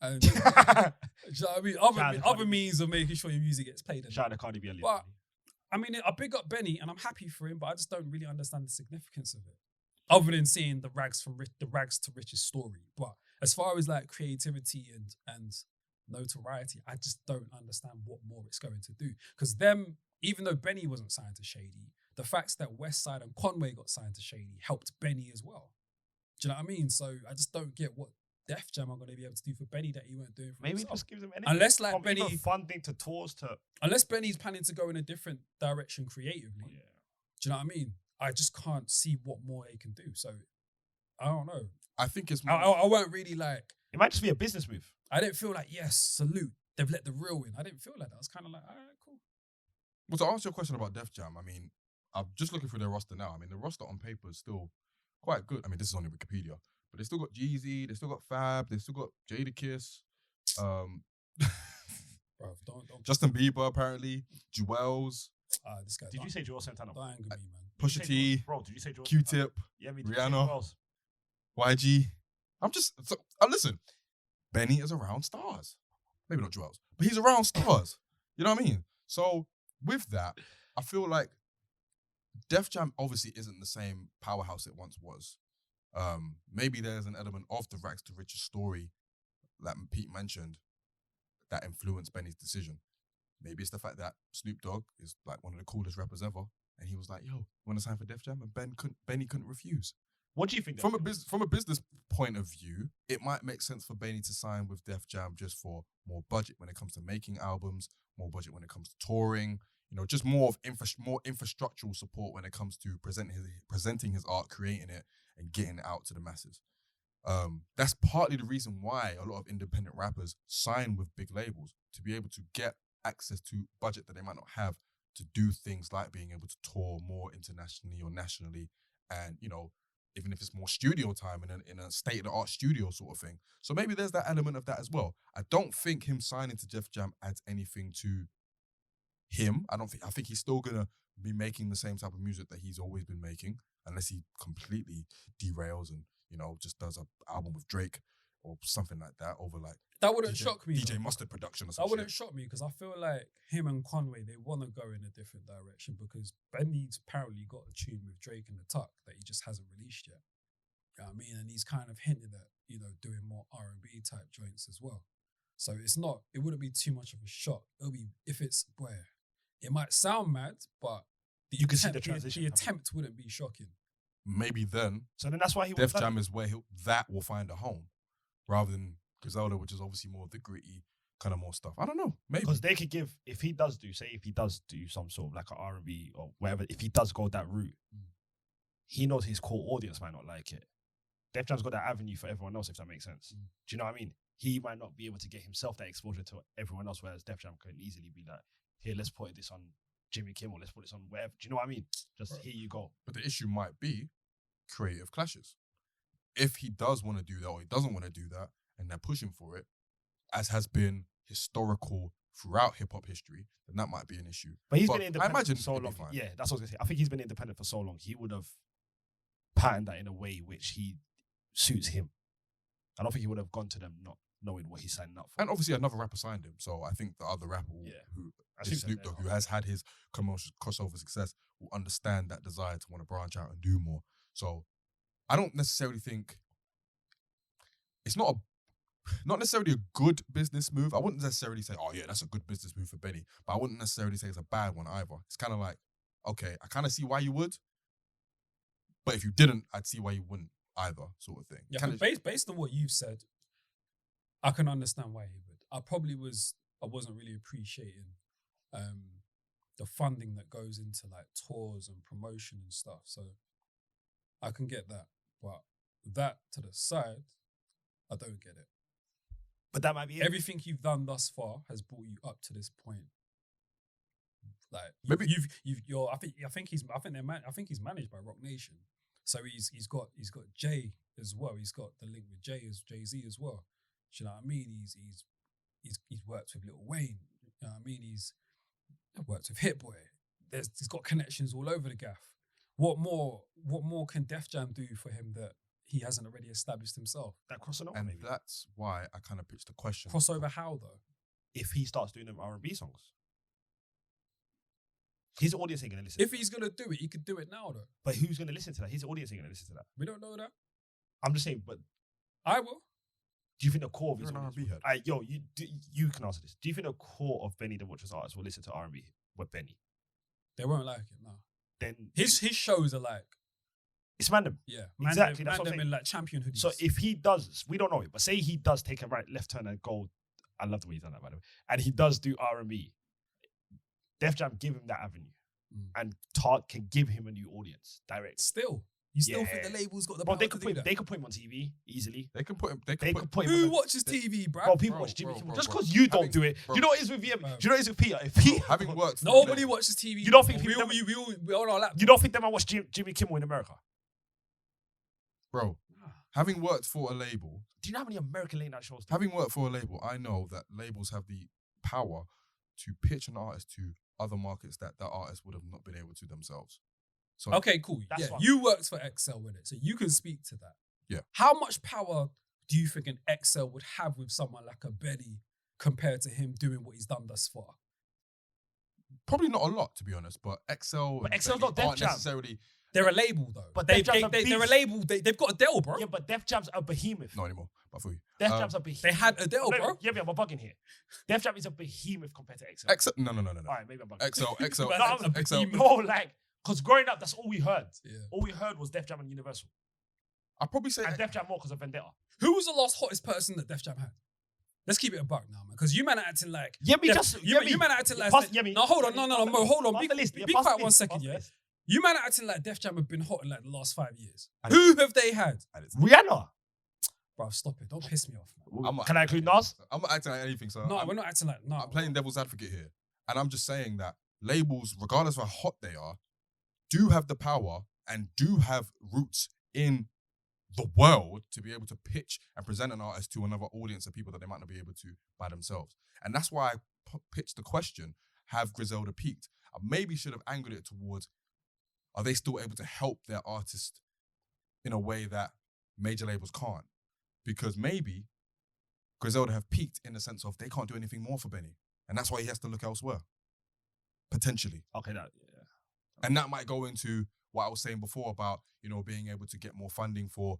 and do you know what I mean? Shout out to Other Cardi B. means of making sure your music gets played. Shout out to Cardi B. But I mean, I big up Benny, and I'm happy for him, but I just don't really understand the significance of it, other than seeing the rags to riches story. But as far as like creativity and notoriety, I just don't understand what more it's going to do. Because them, even though Benny wasn't signed to Shady, the facts that Westside and Conway got signed to Shady helped Benny as well. Do you know what I mean? So I just don't get what Def Jam are going to be able to do for Benny that he weren't doing for maybe himself. just give them anything. Unless like from Benny, even funding to tours to. unless Benny's planning to go in a different direction creatively. Oh, yeah. Do you know what I mean? I just can't see what more they can do. So I don't know. I think it's I weren't really like. It might just be a business move. I didn't feel like, yes, salute. They've let the real in. I didn't feel like that. I was kind of like, all right, cool. Well, to answer your question about Def Jam, I mean, I'm just looking through their roster now. I mean, the roster on paper is still quite good. I mean, this is only Wikipedia, but they still got Jeezy, they still got Fab, they still got Jadakiss, Bro, don't. Justin Bieber apparently, Jewels, This guy. Did you say Joel Santana? Don't anger me, man. Pusha T, Bro, did you say Joel? Q-Tip, Yeah, me. Rihanna. YG. Listen, Benny is around stars. Maybe not Jewels, but he's around stars. You know what I mean? So with that, I feel like Def Jam obviously isn't the same powerhouse it once was. Maybe there's an element of the rags to riches story that Pete mentioned that influenced Benny's decision. Maybe it's the fact that Snoop Dogg is like one of the coolest rappers ever, and he was like, "Yo, want to sign for Def Jam?" And Benny couldn't refuse. What do you think? From a business point of view, it might make sense for Benny to sign with Def Jam just for more budget when it comes to making albums, more budget when it comes to touring, you know, just more of more infrastructural support when it comes to presenting his art, creating it, and getting it out to the masses. That's partly the reason why a lot of independent rappers sign with big labels, to be able to get access to budget that they might not have to do things like being able to tour more internationally or nationally, and, you know, even if it's more studio time in a state-of-the-art studio sort of thing. So maybe there's that element of that as well. I don't think him signing to Def Jam adds anything to him. I think he's still gonna be making the same type of music that he's always been making, unless he completely derails and, you know, just does an album with Drake or something like that over like That wouldn't shock me. DJ though. Mustard production or That something. wouldn't shock me because I feel like him and Conway, they want to go in a different direction because Benny's apparently got a tune with Drake in the tuck that he just hasn't released yet. You know what I mean? And he's kind of hinted at, you know, doing more R&B type joints as well. So it wouldn't be too much of a shock. It'll be, if it's, it might sound mad, but You can see the transition The coming. attempt wouldn't be shocking. Maybe then So then that's why he Def was Jam is where that will find a home, rather than Griselda, which is obviously more of the gritty kind of more stuff. I don't know. Maybe because they could give, if he does do some sort of like an R&B or whatever, if he does go that route, he knows his core audience might not like it. Def Jam's got that avenue for everyone else, if that makes sense. Do you know what I mean? he might not be able to get himself that exposure to everyone else, whereas Def Jam can easily be like, here, let's put this on Jimmy Kimmel, let's put this on wherever. Do you know what I mean? Just here you go. But the issue might be creative clashes. If he does want to do that or he doesn't want to do that, and they're pushing for it, as has been historical throughout hip hop history, then that might be an issue. But he's been independent I imagine for so it'd be long. fine. Yeah, that's what I was gonna say. I think he's been independent for so long. He would have patterned that in a way which he suits him. I don't think he would have gone to them not knowing what he's signing up for. And obviously another rapper signed him, so I think the other rapper who is Snoop Dogg, who has had his commercial crossover success, will understand that desire to want to branch out and do more. So I don't necessarily think it's not necessarily a good business move. I wouldn't necessarily say, oh yeah, that's a good business move for Benny, but I wouldn't necessarily say it's a bad one either. It's kind of like, okay, I kind of see why you would, but if you didn't, I'd see why you wouldn't either, sort of thing. Yeah, Kinda, based on what you've said, I can understand why he would. I wasn't really appreciating the funding that goes into like tours and promotion and stuff. So I can get that, but that to the side, I don't get it. But that might be it. Everything you've done thus far has brought you up to this point. Like Maybe- I think he's managed by Rock Nation. So he's got Jay as well. He's got the link with Jay-Z as well. Do you know what I mean? He's worked with Lil Wayne. You know what I mean? He's worked with Hit Boy. He's got connections all over the gaff. What more can Def Jam do for him that he hasn't already established himself? That crossover, and maybe. that's why I kind of pitched the question. Crossover how though? If he starts doing them R&B songs. His audience ain't going to listen If to he's gonna do it, he could do it now though. But who's going to listen to that? His audience ain't going to listen to that. We don't know that. I'm just saying, but I will. do you think the core of his You're an audience... R&B head. You can answer this. Do you think the core of Benny the Butcher's artists will listen to R&B with Benny? They won't like it, no. Then His shows are like, it's random. yeah, Exactly, that's what I'm them saying. in like champion hoodies. So if he does, we don't know it, but say he does take a left turn and go, I love the way he's done that, by the way, and he does do R&B, Def Jam give him that avenue, and Tart can give him a new audience direct. still, you still think Yeah. the label's got the Bro, power they to could do that? put him on TV easily. They can put him. They could put him. Who on watches TV, bruv? Bro, people Bro, watch Jimmy bro, Kimmel. bro, Just bro. because you don't Having- do it, bro. you know what it is with VM? Bro. You know what it is with Peter? If he Having worked, for Nobody the- watches TV. You don't think we people all on our laptop. you don't think they might watch Jimmy Kimmel in America? bro. Having worked for a label, Do you know how many American late night shows? having worked for a label, I know that labels have the power to pitch an artist to other markets that artist would have not been able to themselves. So Okay, cool. That's Yeah, fine. you worked for Excel with it, so you can speak to that. Yeah. How much power do you think an Excel would have with someone like a Benny compared to him doing what he's done thus far? probably not a lot, to be honest. But Excel, But and Excel's Benny not Def aren't Jam. necessarily They're a label though. But they're Def Jam's a a beast. label. They've got Adele, bro. Yeah, but Def Jam's a behemoth. not anymore. But for you, Def Jam's a behemoth. They had Adele, No, bro. Yeah, we're bugging here. Def Jam is a behemoth compared to Excel. Excel. No. All right, maybe I'm bugging. Excel. But No, that's a Excel. behemoth. No, like, because growing up, that's all we heard. Yeah. All we heard was Def Jam and Universal. I'd probably say And Def Jam more because of Vendetta. Who was the last hottest person that Def Jam had? Let's keep it a buck now, man. Because you man are acting like Yeah, me Def- just. you man are acting like no, hold on, no, Mo, hold on. Be quiet 1 second, yeah. You man are acting like Def Jam have been hot in like the last 5 years. And Who have they had? Rihanna. Bro, stop it. Don't piss me off, man. Can I include Nas? I'm not acting like anything. So No, we're not acting like no. I'm playing devil's advocate here, and I'm just saying that labels, regardless of how hot they are, do have the power and do have roots in the world to be able to pitch and present an artist to another audience of people that they might not be able to by themselves. And that's why I pitched the question, have Griselda peaked? I maybe should have angled it towards, are they still able to help their artist in a way that major labels can't? Because maybe Griselda have peaked in the sense of they can't do anything more for Benny. And that's why he has to look elsewhere. Potentially. Okay, that. Yeah. And that might go into what I was saying before about, being able to get more funding for,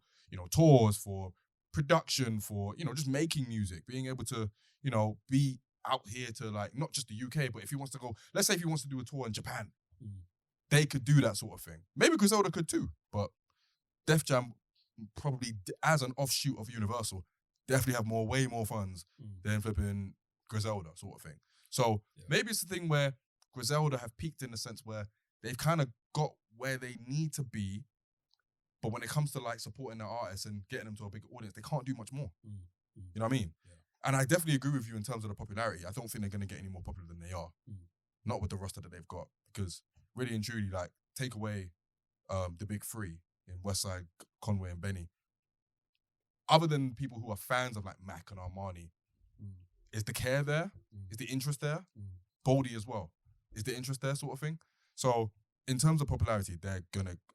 tours, for production, for, just making music, being able to, be out here to like, not just the UK, but if he wants to go, let's say if he wants to do a tour in Japan, they could do that sort of thing. Maybe Griselda could too, but Def Jam probably, as an offshoot of Universal, definitely have way more funds than flipping Griselda sort of thing. So maybe it's the thing where Griselda have peaked in the sense where they've kind of got where they need to be, but when it comes to like supporting their artists and getting them to a bigger audience, they can't do much more. You know what I mean? Yeah. And I definitely agree with you in terms of the popularity. I don't think they're going to get any more popular than they are. Mm. Not with the roster that they've got. Because really and truly, like, take away the big three in Westside, Conway, and Benny. Other than people who are fans of like Mac and Armani, is the care there? Is the interest there? Boldy as well. Is the interest there, sort of thing? So in terms of popularity, I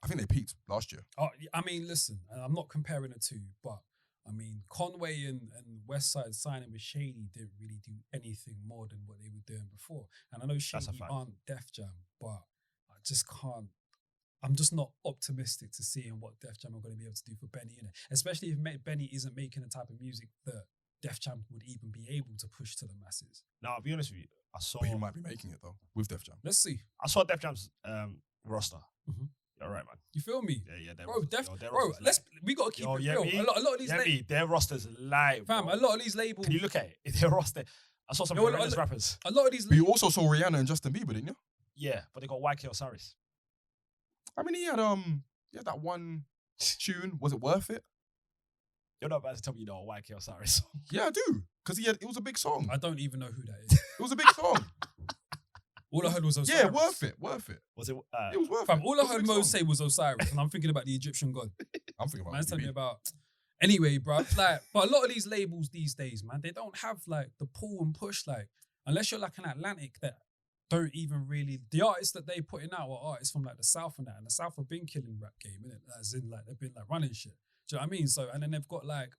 think they peaked last year. Oh, I mean, listen, I'm not comparing the two, but I mean, Conway and Westside signing with Shady didn't really do anything more than what they were doing before. And I know Shady aren't Def Jam, but I just can't. I'm just not optimistic to seeing what Def Jam are going to be able to do for Benny, innit? Especially if Benny isn't making the type of music that Def Jam would even be able to push to the masses. Now, I'll be honest with you. But he might be making it though with Def Jam. Let's see. I saw Def Jam's roster. Mm-hmm. You're right, man. You feel me? Yeah. Bro, we gotta keep it real. Me? A lot of these their roster's live, fam. bro. A lot of these labels. Can you look at it? Their roster. I saw some horrendous rappers. A lot of these. But you also saw Rihanna and Justin Bieber, didn't you? Yeah, but they got YK Osiris. I mean, he had that one tune. Was it worth it? You're not about to tell me you know a YK Osiris. Yeah, I do. Because it was a big song. I don't even know who that is. It was a big song. All I heard was Osiris. Yeah, worth it. Was it? It was worth Fam, it. all I heard Mo say was Osiris, and I'm thinking about the Egyptian god. I'm thinking about Man's telling me BB. about. Anyway, bro, like, but a lot of these labels these days, man, they don't have like the pull and push, like, unless you're like an Atlantic that don't even really. The artists that they putting out are artists from like the South and that, and the South have been killing rap game, innit? As in, like, they've been like running shit. Do you know what I mean? So, and then they've got like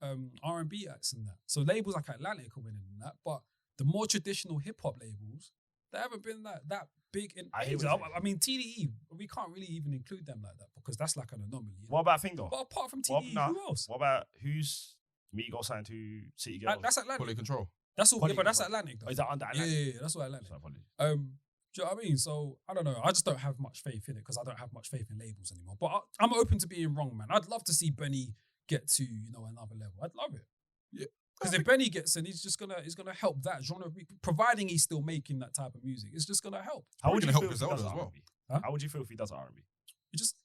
R&B acts and that. So labels like Atlantic are winning in that, but the more traditional hip hop labels, they haven't been that big in ages. I mean, TDE, we can't really even include them like that because that's like an anomaly. What about Finger? But apart from TDE, who else? What about who's Migos signed to City Girls? That's Atlantic. Quality Control. That's all, Quality but that's Control. Atlantic though. Oh, is that under Atlantic? Yeah, that's what Atlantic. Sorry, apologies. Do you know what I mean? So I don't know. I just don't have much faith in it because I don't have much faith in labels anymore. But I'm open to being wrong, man. I'd love to see Benny get to another level. I'd love it. Yeah. Because if Benny gets in, he's gonna help that genre, providing he's still making that type of music. It's just gonna help. How would you help feel if he Griselda does as well? R&B? Huh? How would you feel if he does R&B?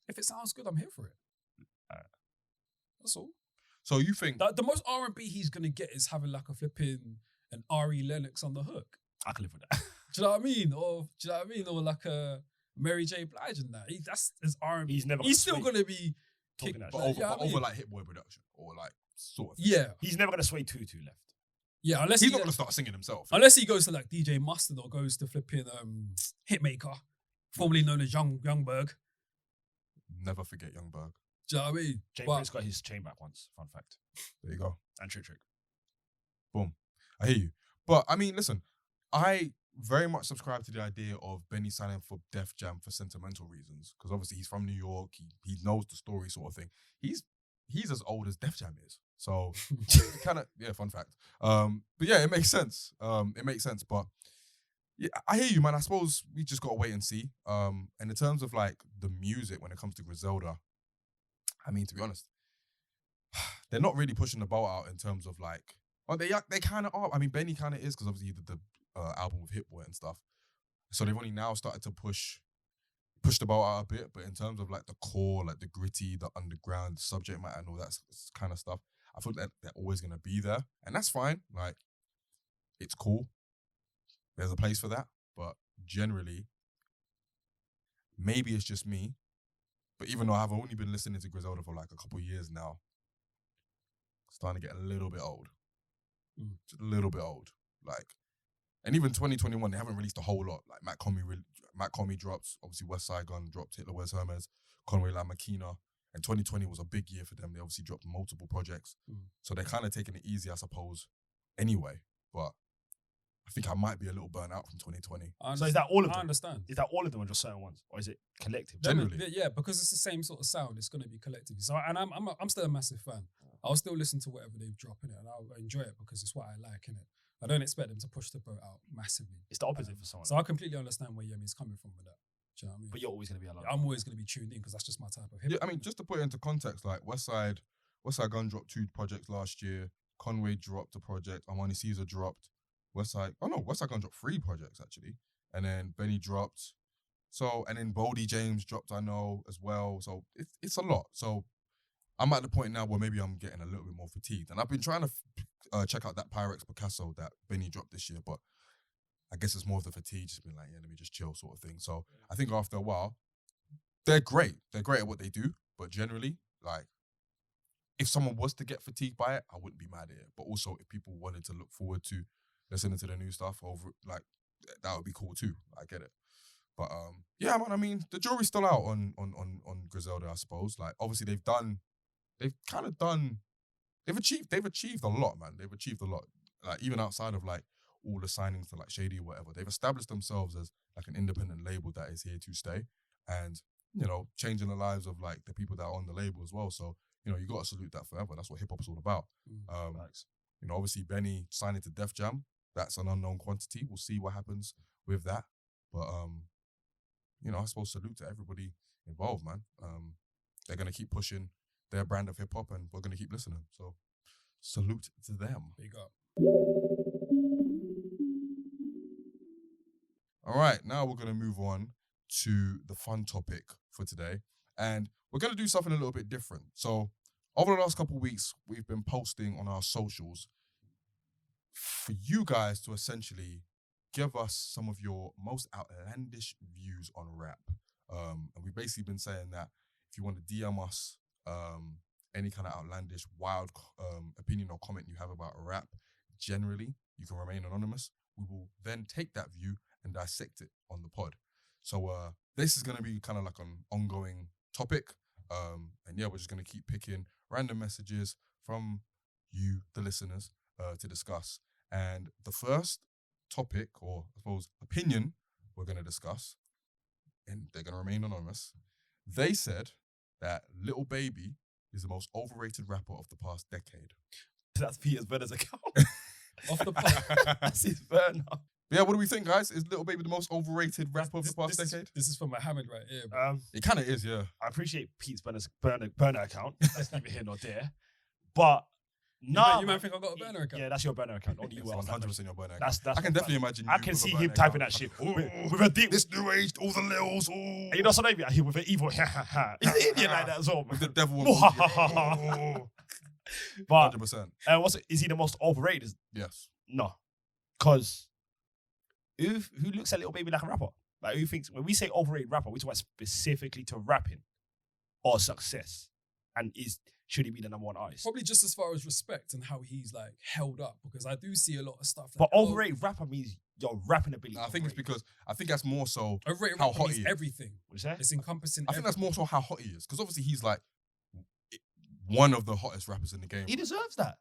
If it sounds good, I'm here for it. That's all. So you think The most R&B he's gonna get is having like a flipping an Ari Lennox on the hook. I can live with that. Do you know what I mean? Or like a Mary J. Blige and that. That's his R&B. He's still gonna be Talking that but shit. over like Hit Boy production or like sort of? Yeah. He's never gonna sway too left. Yeah, unless He's not gonna start singing himself. Unless he goes to like DJ Mustard or goes to flipping Hitmaker, formerly known as Youngberg. Never forget Young Berg. Do you know what I mean? Jay Prince got his chain back once. Fun fact. There you go. And Trick. Boom. I hear you. But I mean, listen, I very much subscribe to the idea of Benny signing for Def Jam for sentimental reasons. Because obviously he's from New York. He knows the story sort of thing. He's as old as Def Jam is. So kind of, yeah, fun fact. But yeah, it makes sense. But yeah, I hear you, man. I suppose we just got to wait and see. And in terms of like the music when it comes to Griselda, I mean, to be honest, they're not really pushing the boat out in terms of like, well, they kind of are. I mean, Benny kind of is because obviously he did the album with Hit Boy and stuff. So they've only now started to push the boat out a bit. But in terms of like the core, like the gritty, the underground subject matter and all that kind of stuff, I feel that they're always going to be there. And that's fine. Like, it's cool. There's a place for that. But generally, maybe it's just me. But even though I've only been listening to Griselda for like a couple of years now, starting to get a little bit old. Just a little bit old. Like, and even 2021, they haven't released a whole lot. Like, Matt Comey dropped, obviously Westside Gun dropped, Hitler Wes Hermes, Conway La Makina. And 2020 was a big year for them. They obviously dropped multiple projects. So they're kind of taking it easy, I suppose, anyway. But I think I might be a little burnt out from 2020. So is that all of them? I understand. Is that all of them or just certain ones? Or is it collective? Generally. Yeah, because it's the same sort of sound. It's going to be collective. So, and I'm still a massive fan. I'll still listen to whatever they've dropped in it, and I'll enjoy it because it's what I like in it. I don't expect them to push the boat out massively. It's the opposite for someone. So I completely understand where Yemi's coming from with that. Do you know what I mean? But you're always going to be alone. I'm always going to be tuned in because that's just my type of hip. Yeah, I mean, just to put it into context, like Westside Gun dropped 2 projects last year. Conway dropped a project. Armani Caesar dropped. Westside Gun dropped 3 projects actually. And then Benny dropped. So, and then Boldy James dropped, I know, as well. So it's a lot. So I'm at the point now where maybe I'm getting a little bit more fatigued. And I've been trying to check out that Pyrex Picasso that Benny dropped this year, but I guess it's more of the fatigue, just being like, yeah, let me just chill sort of thing. So I think after a while, they're great. They're great at what they do, but generally, like, if someone was to get fatigued by it, I wouldn't be mad at it. But also, if people wanted to look forward to listening to the new stuff over, like, that would be cool too. I get it. But yeah, man, I mean, the jury's still out on Griselda, I suppose. Like, obviously they've achieved a lot, man. They've achieved a lot. Like, even outside of like all the signings to like Shady or whatever, they've established themselves as like an independent label that is here to stay. And, you know, changing the lives of like the people that are on the label as well. So, you know, you got to salute that forever. That's what hip hop's all about. You know, obviously Benny signing to Def Jam, that's an unknown quantity. We'll see what happens with that. But, you know, I suppose salute to everybody involved, man. They're going to keep pushing their brand of hip hop and we're going to keep listening. So salute to them. Big up. All right, now we're going to move on to the fun topic for today. And we're going to do something a little bit different. So over the last couple of weeks, we've been posting on our socials for you guys to essentially give us some of your most outlandish views on rap. And we've basically been saying that if you want to DM us any kind of outlandish, wild opinion or comment you have about rap, generally, you can remain anonymous. We will then take that view and dissect it on the pod. So this is going to be kind of like an ongoing topic. And yeah, we're just going to keep picking random messages from you, the listeners, to discuss. And the first topic, or I suppose opinion, we're going to discuss, and they're going to remain anonymous. They said that Lil Baby is the most overrated rapper of the past decade. That's Peter's Burner's account. Off the pod. That's his burner. Yeah, what do we think, guys? Is Lil Baby the most overrated rapper of the past decade? This is from Mohammed right here. Bro. It kind of is, yeah. I appreciate Pete's burner account. That's neither here nor there. But You might think I got a burner account. Yeah, that's your burner account. Only you It's will. 100% your burner account. That's I can definitely imagine you I can with a see burner him typing that account. shit with a deep. This new age, all the Lils. And you know something? I hear with an evil. He's an Indian like that as well. With the devil. But 100%. is he the most overrated? Yes. No, because who looks at Lil Baby like a rapper? Like, who thinks when we say overrated rapper, we talk about specifically to rapping or success, and should he be the number one artist? Probably just as far as respect and how he's like held up, because I do see a lot of stuff. But overrated rapper means your rapping ability. I think it's because that's more so overrated how rapper hot means he is. everything. What you say? It's encompassing. I think that's more so how hot he is, because obviously he's like one of the hottest rappers in the game. He deserves that.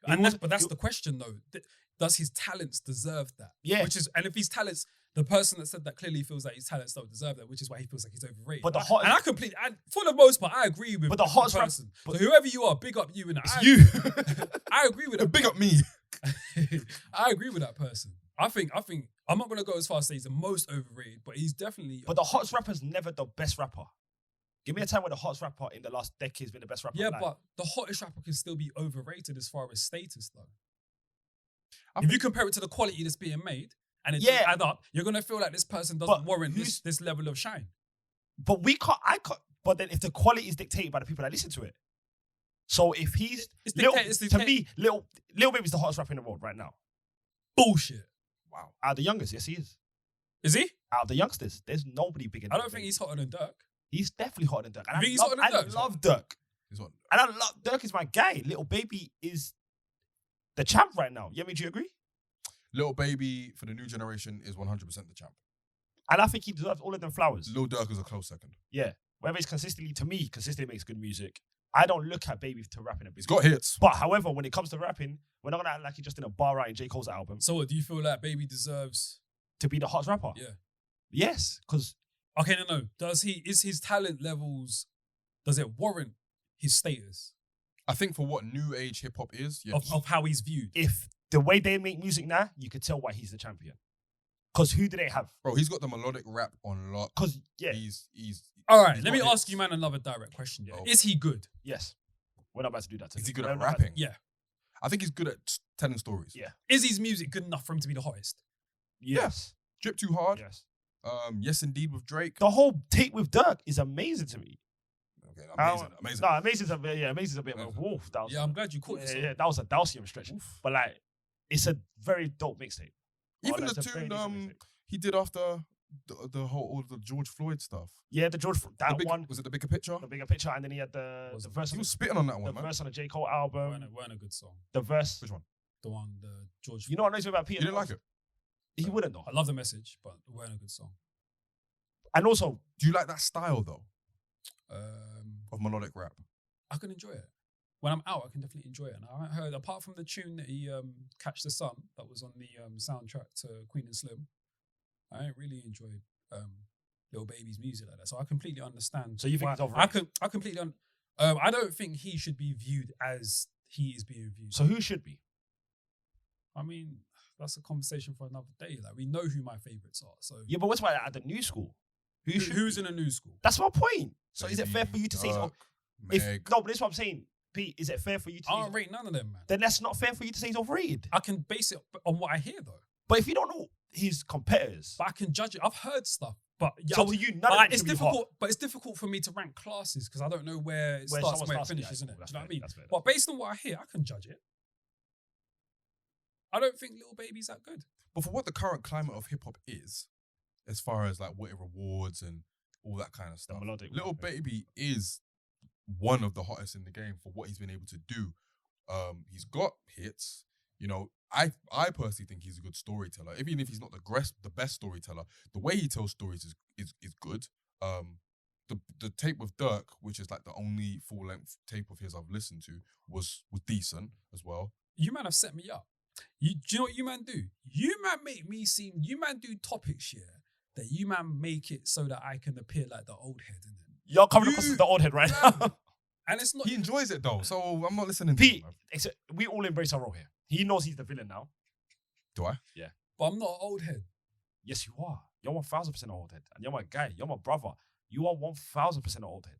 But that's the question though. Does his talents deserve that? Yeah. And if his talents, the person that said that clearly feels like his talents don't deserve that, which is why he feels like he's overrated. But for the most part, I agree with. But the hottest person. So whoever you are, big up you. And you. I agree with that. Big up me. I agree with that person. I think I'm not gonna go as far as say he's the most overrated, but he's definitely. But the hottest rapper's never the best rapper. Give me a time where the hottest rapper in the last decade has been the best rapper. Yeah, but the hottest rapper can still be overrated as far as status, though. I if you compare it to the quality that's being made and it doesn't add up, you're gonna feel like this person doesn't warrant this level of shine. But we can't. But then if the quality is dictated by the people that listen to it, so if he's to me, Lil Baby's the hottest rapper in the world right now. Bullshit. Wow. Out of the youngest, yes, he is. Is he? Out of the youngsters, there's nobody bigger. I don't think he's hotter than Dirk. He's definitely hotter than Dirk. And I think he's hotter than Dirk. I love Dirk. And I love Dirk is my guy. Lil Baby is the champ right now. Yeah, do you agree? Lil Baby for the new generation is 100% the champ. And I think he deserves all of them flowers. Lil Durk is a close second. Yeah. Whether it's consistently makes good music. I don't look at Baby to rapping a bit. He's got hits. But however, when it comes to rapping, we're not gonna act like he's just in a bar writing J. Cole's album. So what, do you feel like Baby deserves to be the hottest rapper? Yeah. Yes, because okay, no. Is his talent levels, does it warrant his status? I think for what new age hip hop is, yes. Of how he's viewed. If the way they make music now, you could tell why he's the champion. Because who do they have? Bro, he's got the melodic rap on lock. Because, yeah. He's all right, let me ask you, man, another direct question. Yeah. Oh. Is he good? Yes. We're not about to do that. Is he good at rapping? Yeah. I think he's good at telling stories. Yeah. Is his music good enough for him to be the hottest? Yes. Drip Too Hard. Yes. Yes, Indeed with Drake. The whole tape with Dirk is amazing to me. Okay, amazing. No, Amazing's a bit. Yeah, Amazing's a bit of a wolf. That was, Yeah, I'm glad you caught yeah, this. yeah, that was a Dalcium stretch. But like, it's a very dope mixtape. Even Like, the it's a very tune decent mixtape. he did after all the George Floyd stuff. Yeah, the George one, Was it the bigger picture? the bigger picture, and then he had the verse. He On was spitting on that the one, man. verse on the J Cole album. Weren't a good song. The verse. Which one? The one, the George. You know what knows me about Peter? You didn't like it? He wouldn't though. I love the message, but it weren't a good song. And also, Do you like that style though Um, of melodic rap? I can enjoy it. When I'm out, I can definitely enjoy it. And I haven't heard, apart from the tune that he Catch the Sun, that was on the soundtrack to Queen and Slim, I ain't really enjoyed Lil Baby's music like that. So I completely understand. So you think why- it's overrated? I completely I don't think he should be viewed as he is being viewed. so who should be? I mean, that's a conversation for another day. Like, we know who my favourites are. So Yeah, but what's about at the new school? who's be? in a new school? That's my point. So is it fair for you to say? Dirk, If, Meg. no, but this is what I'm saying, Pete. Is it fair for you to? I say don't rate none of them, man. Then that's not fair for you to say he's overrated. I can base it on what I hear, though. But if you don't know his competitors, But I can judge it. I've heard stuff, but yeah, so to you, none but of like, them it's should be difficult. hot. But it's difficult for me to rank classes because I don't know where it Where starts someone and where it starts, finishes, yeah, isn't it? that's Do you know what I fair, mean? that's fair. But based on what I hear, I can judge it. I don't think Lil Baby's that good. But for what the current climate of hip hop is, as far as like what it rewards and all that kind of stuff, melodic Little rap, yeah. Baby is one of the hottest in the game for what he's been able to do. He's got hits. You know, I personally think he's a good storyteller. Even if he's not the best storyteller, the way he tells stories is good. The tape with Dirk, which is like the only full length tape of his I've listened to, was decent as well. You man have set me up. Do you know what you man do? You man make me seem. You man do topics here that you man make it so that I can appear like the old head in them. You're coming across as the old head right now. And it's not. He enjoys it though, so I'm not listening to Pete, him. we all embrace our role here. He knows he's the villain now. Do I? But I'm not an old head. Yes, you are. You're 1,000% an old head, and you're my guy. You're my brother. You are 1,000% an old head.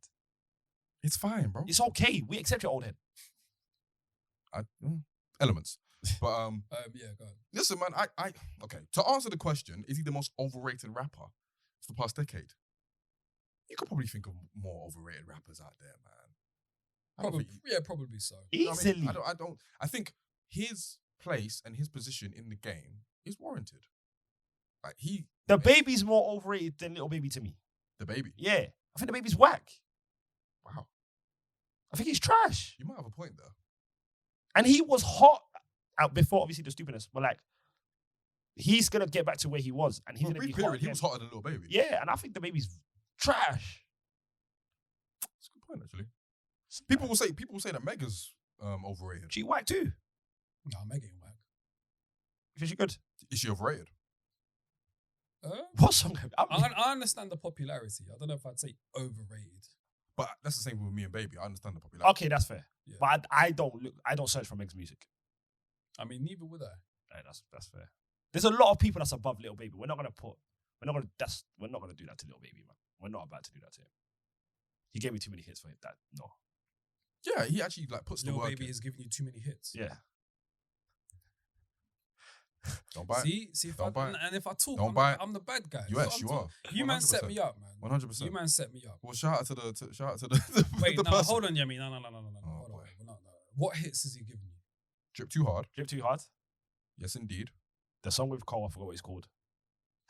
It's fine, bro. It's okay. We accept your old head. Elements. But Yeah, go on. listen, man, I okay. To answer the question, is he the most overrated rapper of the past decade? You could probably think of more overrated rappers out there, man. I don't Probably, think- yeah, probably so. you know what I mean? Easily. I don't. I think his place and his position in the game is warranted. Like The Baby's more overrated than Little Baby to me. the Baby. Yeah. I think The Baby's whack. Wow, I think he's trash. you might have a point there. And he was hot out before, obviously, the stupidness. But like, he's going to get back to where he was. And he's For a going to be brief hot period, he again. was hotter than Little Baby. Yeah, and I think The Baby's trash. That's a good point, actually. People will say that Mega's overrated. She whack too. No, I'm making whack. You think she good? Is she overrated? What song? I understand the popularity. I don't know if I'd say overrated. But that's the same with me and Baby. I understand the popularity. Okay, that's fair. Yeah. But I don't search for Meg's music. I mean, neither would I. Right, that's fair. There's a lot of people that's above Little Baby. We're not gonna do that to Little Baby, man. We're not about to do that to him. He gave me too many hits for it. That no. Yeah, he actually like puts Lil the work Baby in. has given you too many hits. Yeah. Don't buy it. See, Don't buy it. and if I talk, Don't buy it. I'm the bad guy. Yes, So you I'm are. You man set me up, man. 100%. You man set me up. Well, shout out to the Wait, the no, person. hold on, Yemi. No. Oh, Hold on. boy. No. What hits has he given you? Drip Too Hard. Drip Too Hard. Yes, indeed. The song with Cole, I forgot what it's called.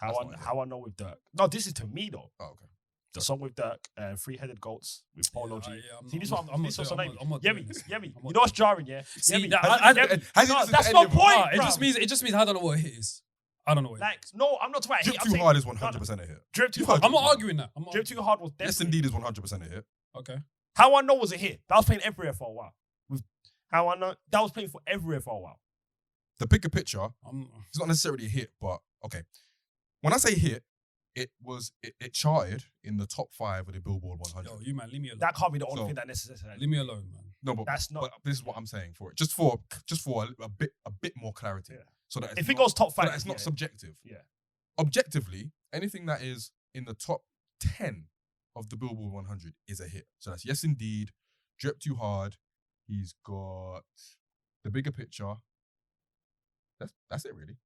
That's not it. How I know with Dirk. No, this is to me though. Oh, okay. The song with Dirk, Three-Headed Goats with Polo G. I'm See, this not- one, I'm this not was doing- name. I'm not doing Yemi, this. Yemi. I'm You not know what's jarring, yeah? See, Yemi. that- Has he No, listened to that's any my of them? point. It just bruv. means I don't know what a hit is. I don't know what it is. Like, no, I'm not talking about Drip hit. I'm Too saying- Hard is 100% a hit. Drip Too You've Hard. heard I'm not Drip Too arguing that. I'm not Drip Too Hard was Yes, definitely. indeed is 100% a hit. Okay. How I Know was a hit. That was playing everywhere for a while. With How I Know, that was playing for everywhere for a while. The Bigger Picture, I'm, it's not necessarily a hit, but okay. When I say hit, it charted in the top 5 of the Billboard 100. yo, you man, leave me alone. That can't be the only So- thing that necessarily. Leave me alone, man. No, but That's not. But this is what I'm saying for it. Just for a bit more clarity. Yeah. So that it's If it not- goes top so 5, that it's not subjective. Yeah. Objectively, anything that is in the top 10 of the Billboard 100 is a hit. So that's Yes Indeed, Drip Too Hard. He's got The Bigger Picture. That's it really.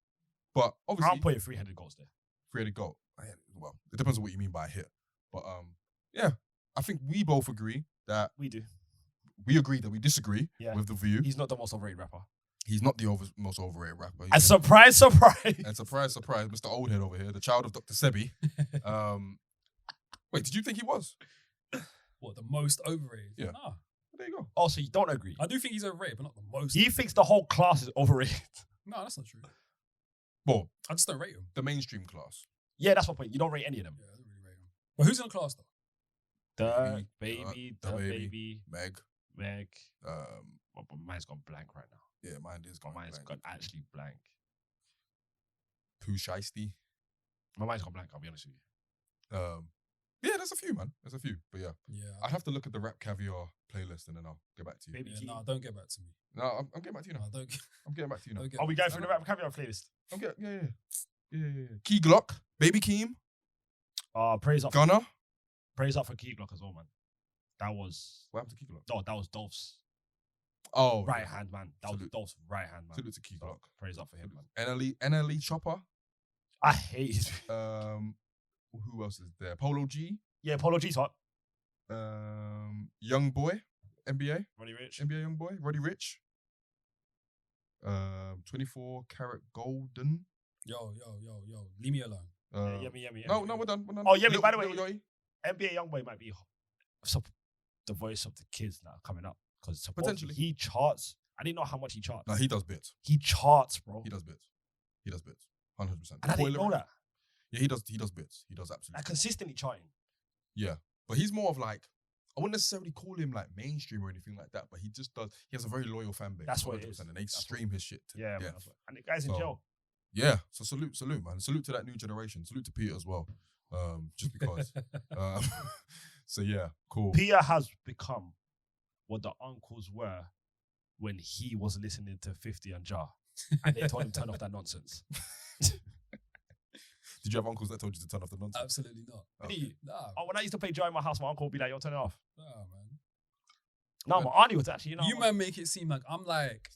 But obviously, I'm putting 300 goals there. 3 to go. Well, it depends on what you mean by a hit. But yeah, I think we both agree that We do. we agree that we disagree Yeah. with the view. He's not the most overrated rapper. He's not the most overrated rapper. And surprise, surprise. And surprise, Mr. Oldhead over here, the child of Dr. Sebi. Wait, did you think he was? What, the most overrated? Yeah. Nah. There you go. Oh, so you don't agree? I do think he's overrated, but not the most. He thinks the whole class is overrated. No, that's not true. Well, I just don't rate him. the mainstream class. Yeah, that's my point. You don't rate any of them. Yeah, I don't really rate him. But who's in the class though? The Baby, baby, the Baby. baby, Meg. Meg. Um, Oh, but mine's gone blank right now. yeah, mine is gone. Mine's blank. gone actually blank. Pooh Shiesty. My mind's gone blank, I'll be honest with you. Yeah, there's a few, man. There's a few. But yeah, Yeah. I'd have to look at the Rap Caviar playlist and then I'll get back to you. Baby Yeah, Keem. nah, don't get back to me. No, I'm getting back to you now. Nah, don't. I'm getting back to you now. Don't get Are we back going to through me. the rap caviar playlist? I'm getting, yeah. Key Glock, Baby Keem, Praise up. Gunner. Praise up for Key Glock as well, man. That was What happened to Key Glock? no, that was Dolph's Oh, right hand man. That was Salute. Dolph's right hand man. Salute to Key So, Glock. praise up for him, man. NLE Chopper. I hate it. Who else is there? Polo G. Yeah, Polo G's hot. Young Boy, NBA Roddy Rich. Young Boy, Roddy Rich. 24 Karat Golden. Yo. Leave me alone. Yummy. No, we're done. Oh, yeah, by the way, Lil Yachty. NBA Youngboy might be the voice of the kids now coming up because Potentially. he charts. I didn't know how much he charts. No, he does bits. He charts, bro. He does bits. 100%. And I didn't know that. Yeah, he does bits. He does absolutely. Like consistently charting. Yeah. But he's more of like, I wouldn't necessarily call him like mainstream or anything like that, but he just does, he has a very loyal fan base. That's what it is. And they That's stream his shit to Yeah, man. death. That's what, and the guy's in So, jail. Yeah. So salute, man. Salute to that new generation. Salute to Peter as well. Just because. So yeah, cool. Peter has become what the uncles were when he was listening to 50 and Jar. And they told him to turn off that nonsense. Did you have uncles that told you to turn off the nonsense? Absolutely not. Okay. Nah, Oh, when I used to play Jar in my house, my uncle would be like, yo, turn it off. nah, man. No, my auntie was actually, You man make it seem like I'm like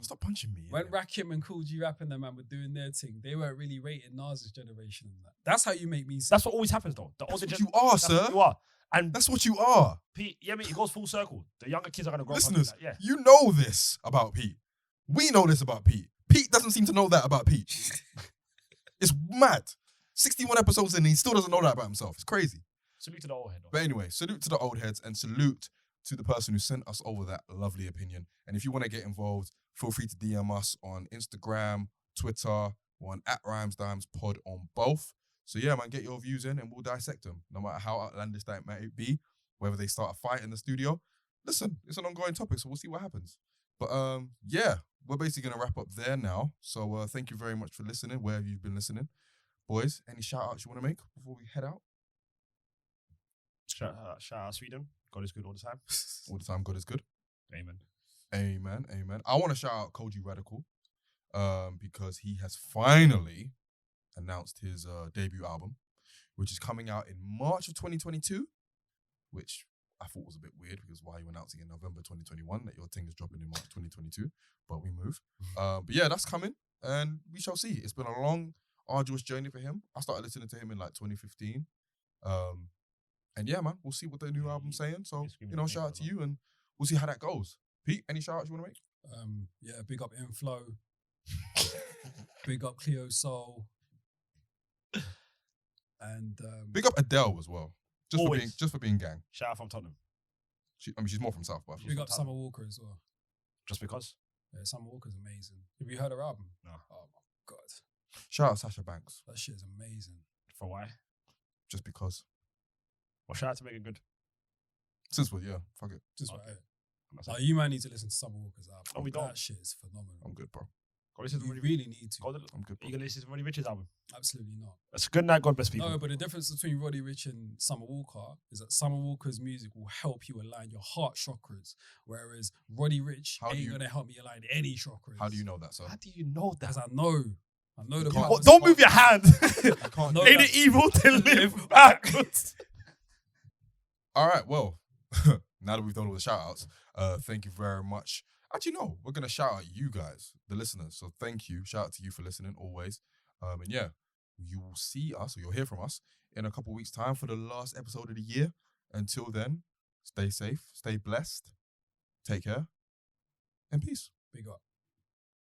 Stop punching me. when yeah. Rakim and Cool G Rap and them man were doing their thing, they weren't really rating Nas's generation and that. That's how you make me seem. That's what always happens, though. The That's older what gen- you are, that's sir. what you are. And That's what you are. Pete, yeah, I mean, it goes full circle. The younger kids are going to grow Listeners, up. Like, yeah. you know this about Pete. We know this about Pete. Pete doesn't seem to know that about Pete. It's mad. 61 episodes in, and he still doesn't know that about himself. It's crazy. Salute to the old head, though. But anyway, salute to the old heads and salute to the person who sent us over that lovely opinion. And if you want to get involved, feel free to DM us on Instagram, Twitter, or on @RhymesDimesPod on both. So yeah, man, get your views in and we'll dissect them, no matter how outlandish that might be, whether they start a fight in the studio. Listen, it's an ongoing topic, so we'll see what happens. But yeah, we're basically going to wrap up there now. So thank you very much for listening, wherever you've been listening. Boys, any shout-outs you want to make before we head out? Shout out Sweden. God is good all the time. All the time, God is good. Amen. Amen. I want to shout out Koji Radical because he has finally announced his debut album, which is coming out in March of 2022, which I thought was a bit weird because why are you announcing in November 2021 that your thing is dropping in March 2022? But we move. But yeah, that's coming and we shall see. It's been a long, arduous journey for him. I started listening to him in like 2015. And yeah, man, we'll see what the new album's saying. So, shout out to you and we'll see how that goes. Pete, any shout outs you want to make? Yeah, big up Inflow. Big up Cleo Soul. And Big up Adele as well. Always. Just for being gang. Shout out from Tottenham. She's more from South, but big up Summer Walker as well. Just because? Yeah, Summer Walker's amazing. Have you heard her album? No. Oh my god, shout out Sasha Banks. that shit is amazing. For why? Just because. Well, shout out to Megan Good. Since we're, yeah, fuck it. Just Okay. right. I'm not Like, saying- you might need to listen to Summer Walker's album. No, we don't. That shit is phenomenal. I'm good, bro. Go listen to You Roddy really need to. Go to, I'm good, Are bro. you going to listen to Roddy Rich's album? Absolutely not. That's good night, God bless people. No, but the difference between Roddy Ricch and Summer Walker is that Summer Walker's music will help you align your heart chakras, whereas Roddy Ricch How do ain't you- gonna help me align any chakras. How do you know that, sir? How do you know that? Because I know the can't- powers. What? Don't move your hand. I can't. No, Ain't that- it evil to live backwards? All right, well, now that we've done all the shout outs, thank you very much. Actually, no, we're going to shout out you guys, the listeners. So thank you. Shout out to you for listening always. And yeah, you will see us, or you'll hear from us in a couple weeks' time for the last episode of the year. Until then, stay safe, stay blessed, take care, and peace. Big up.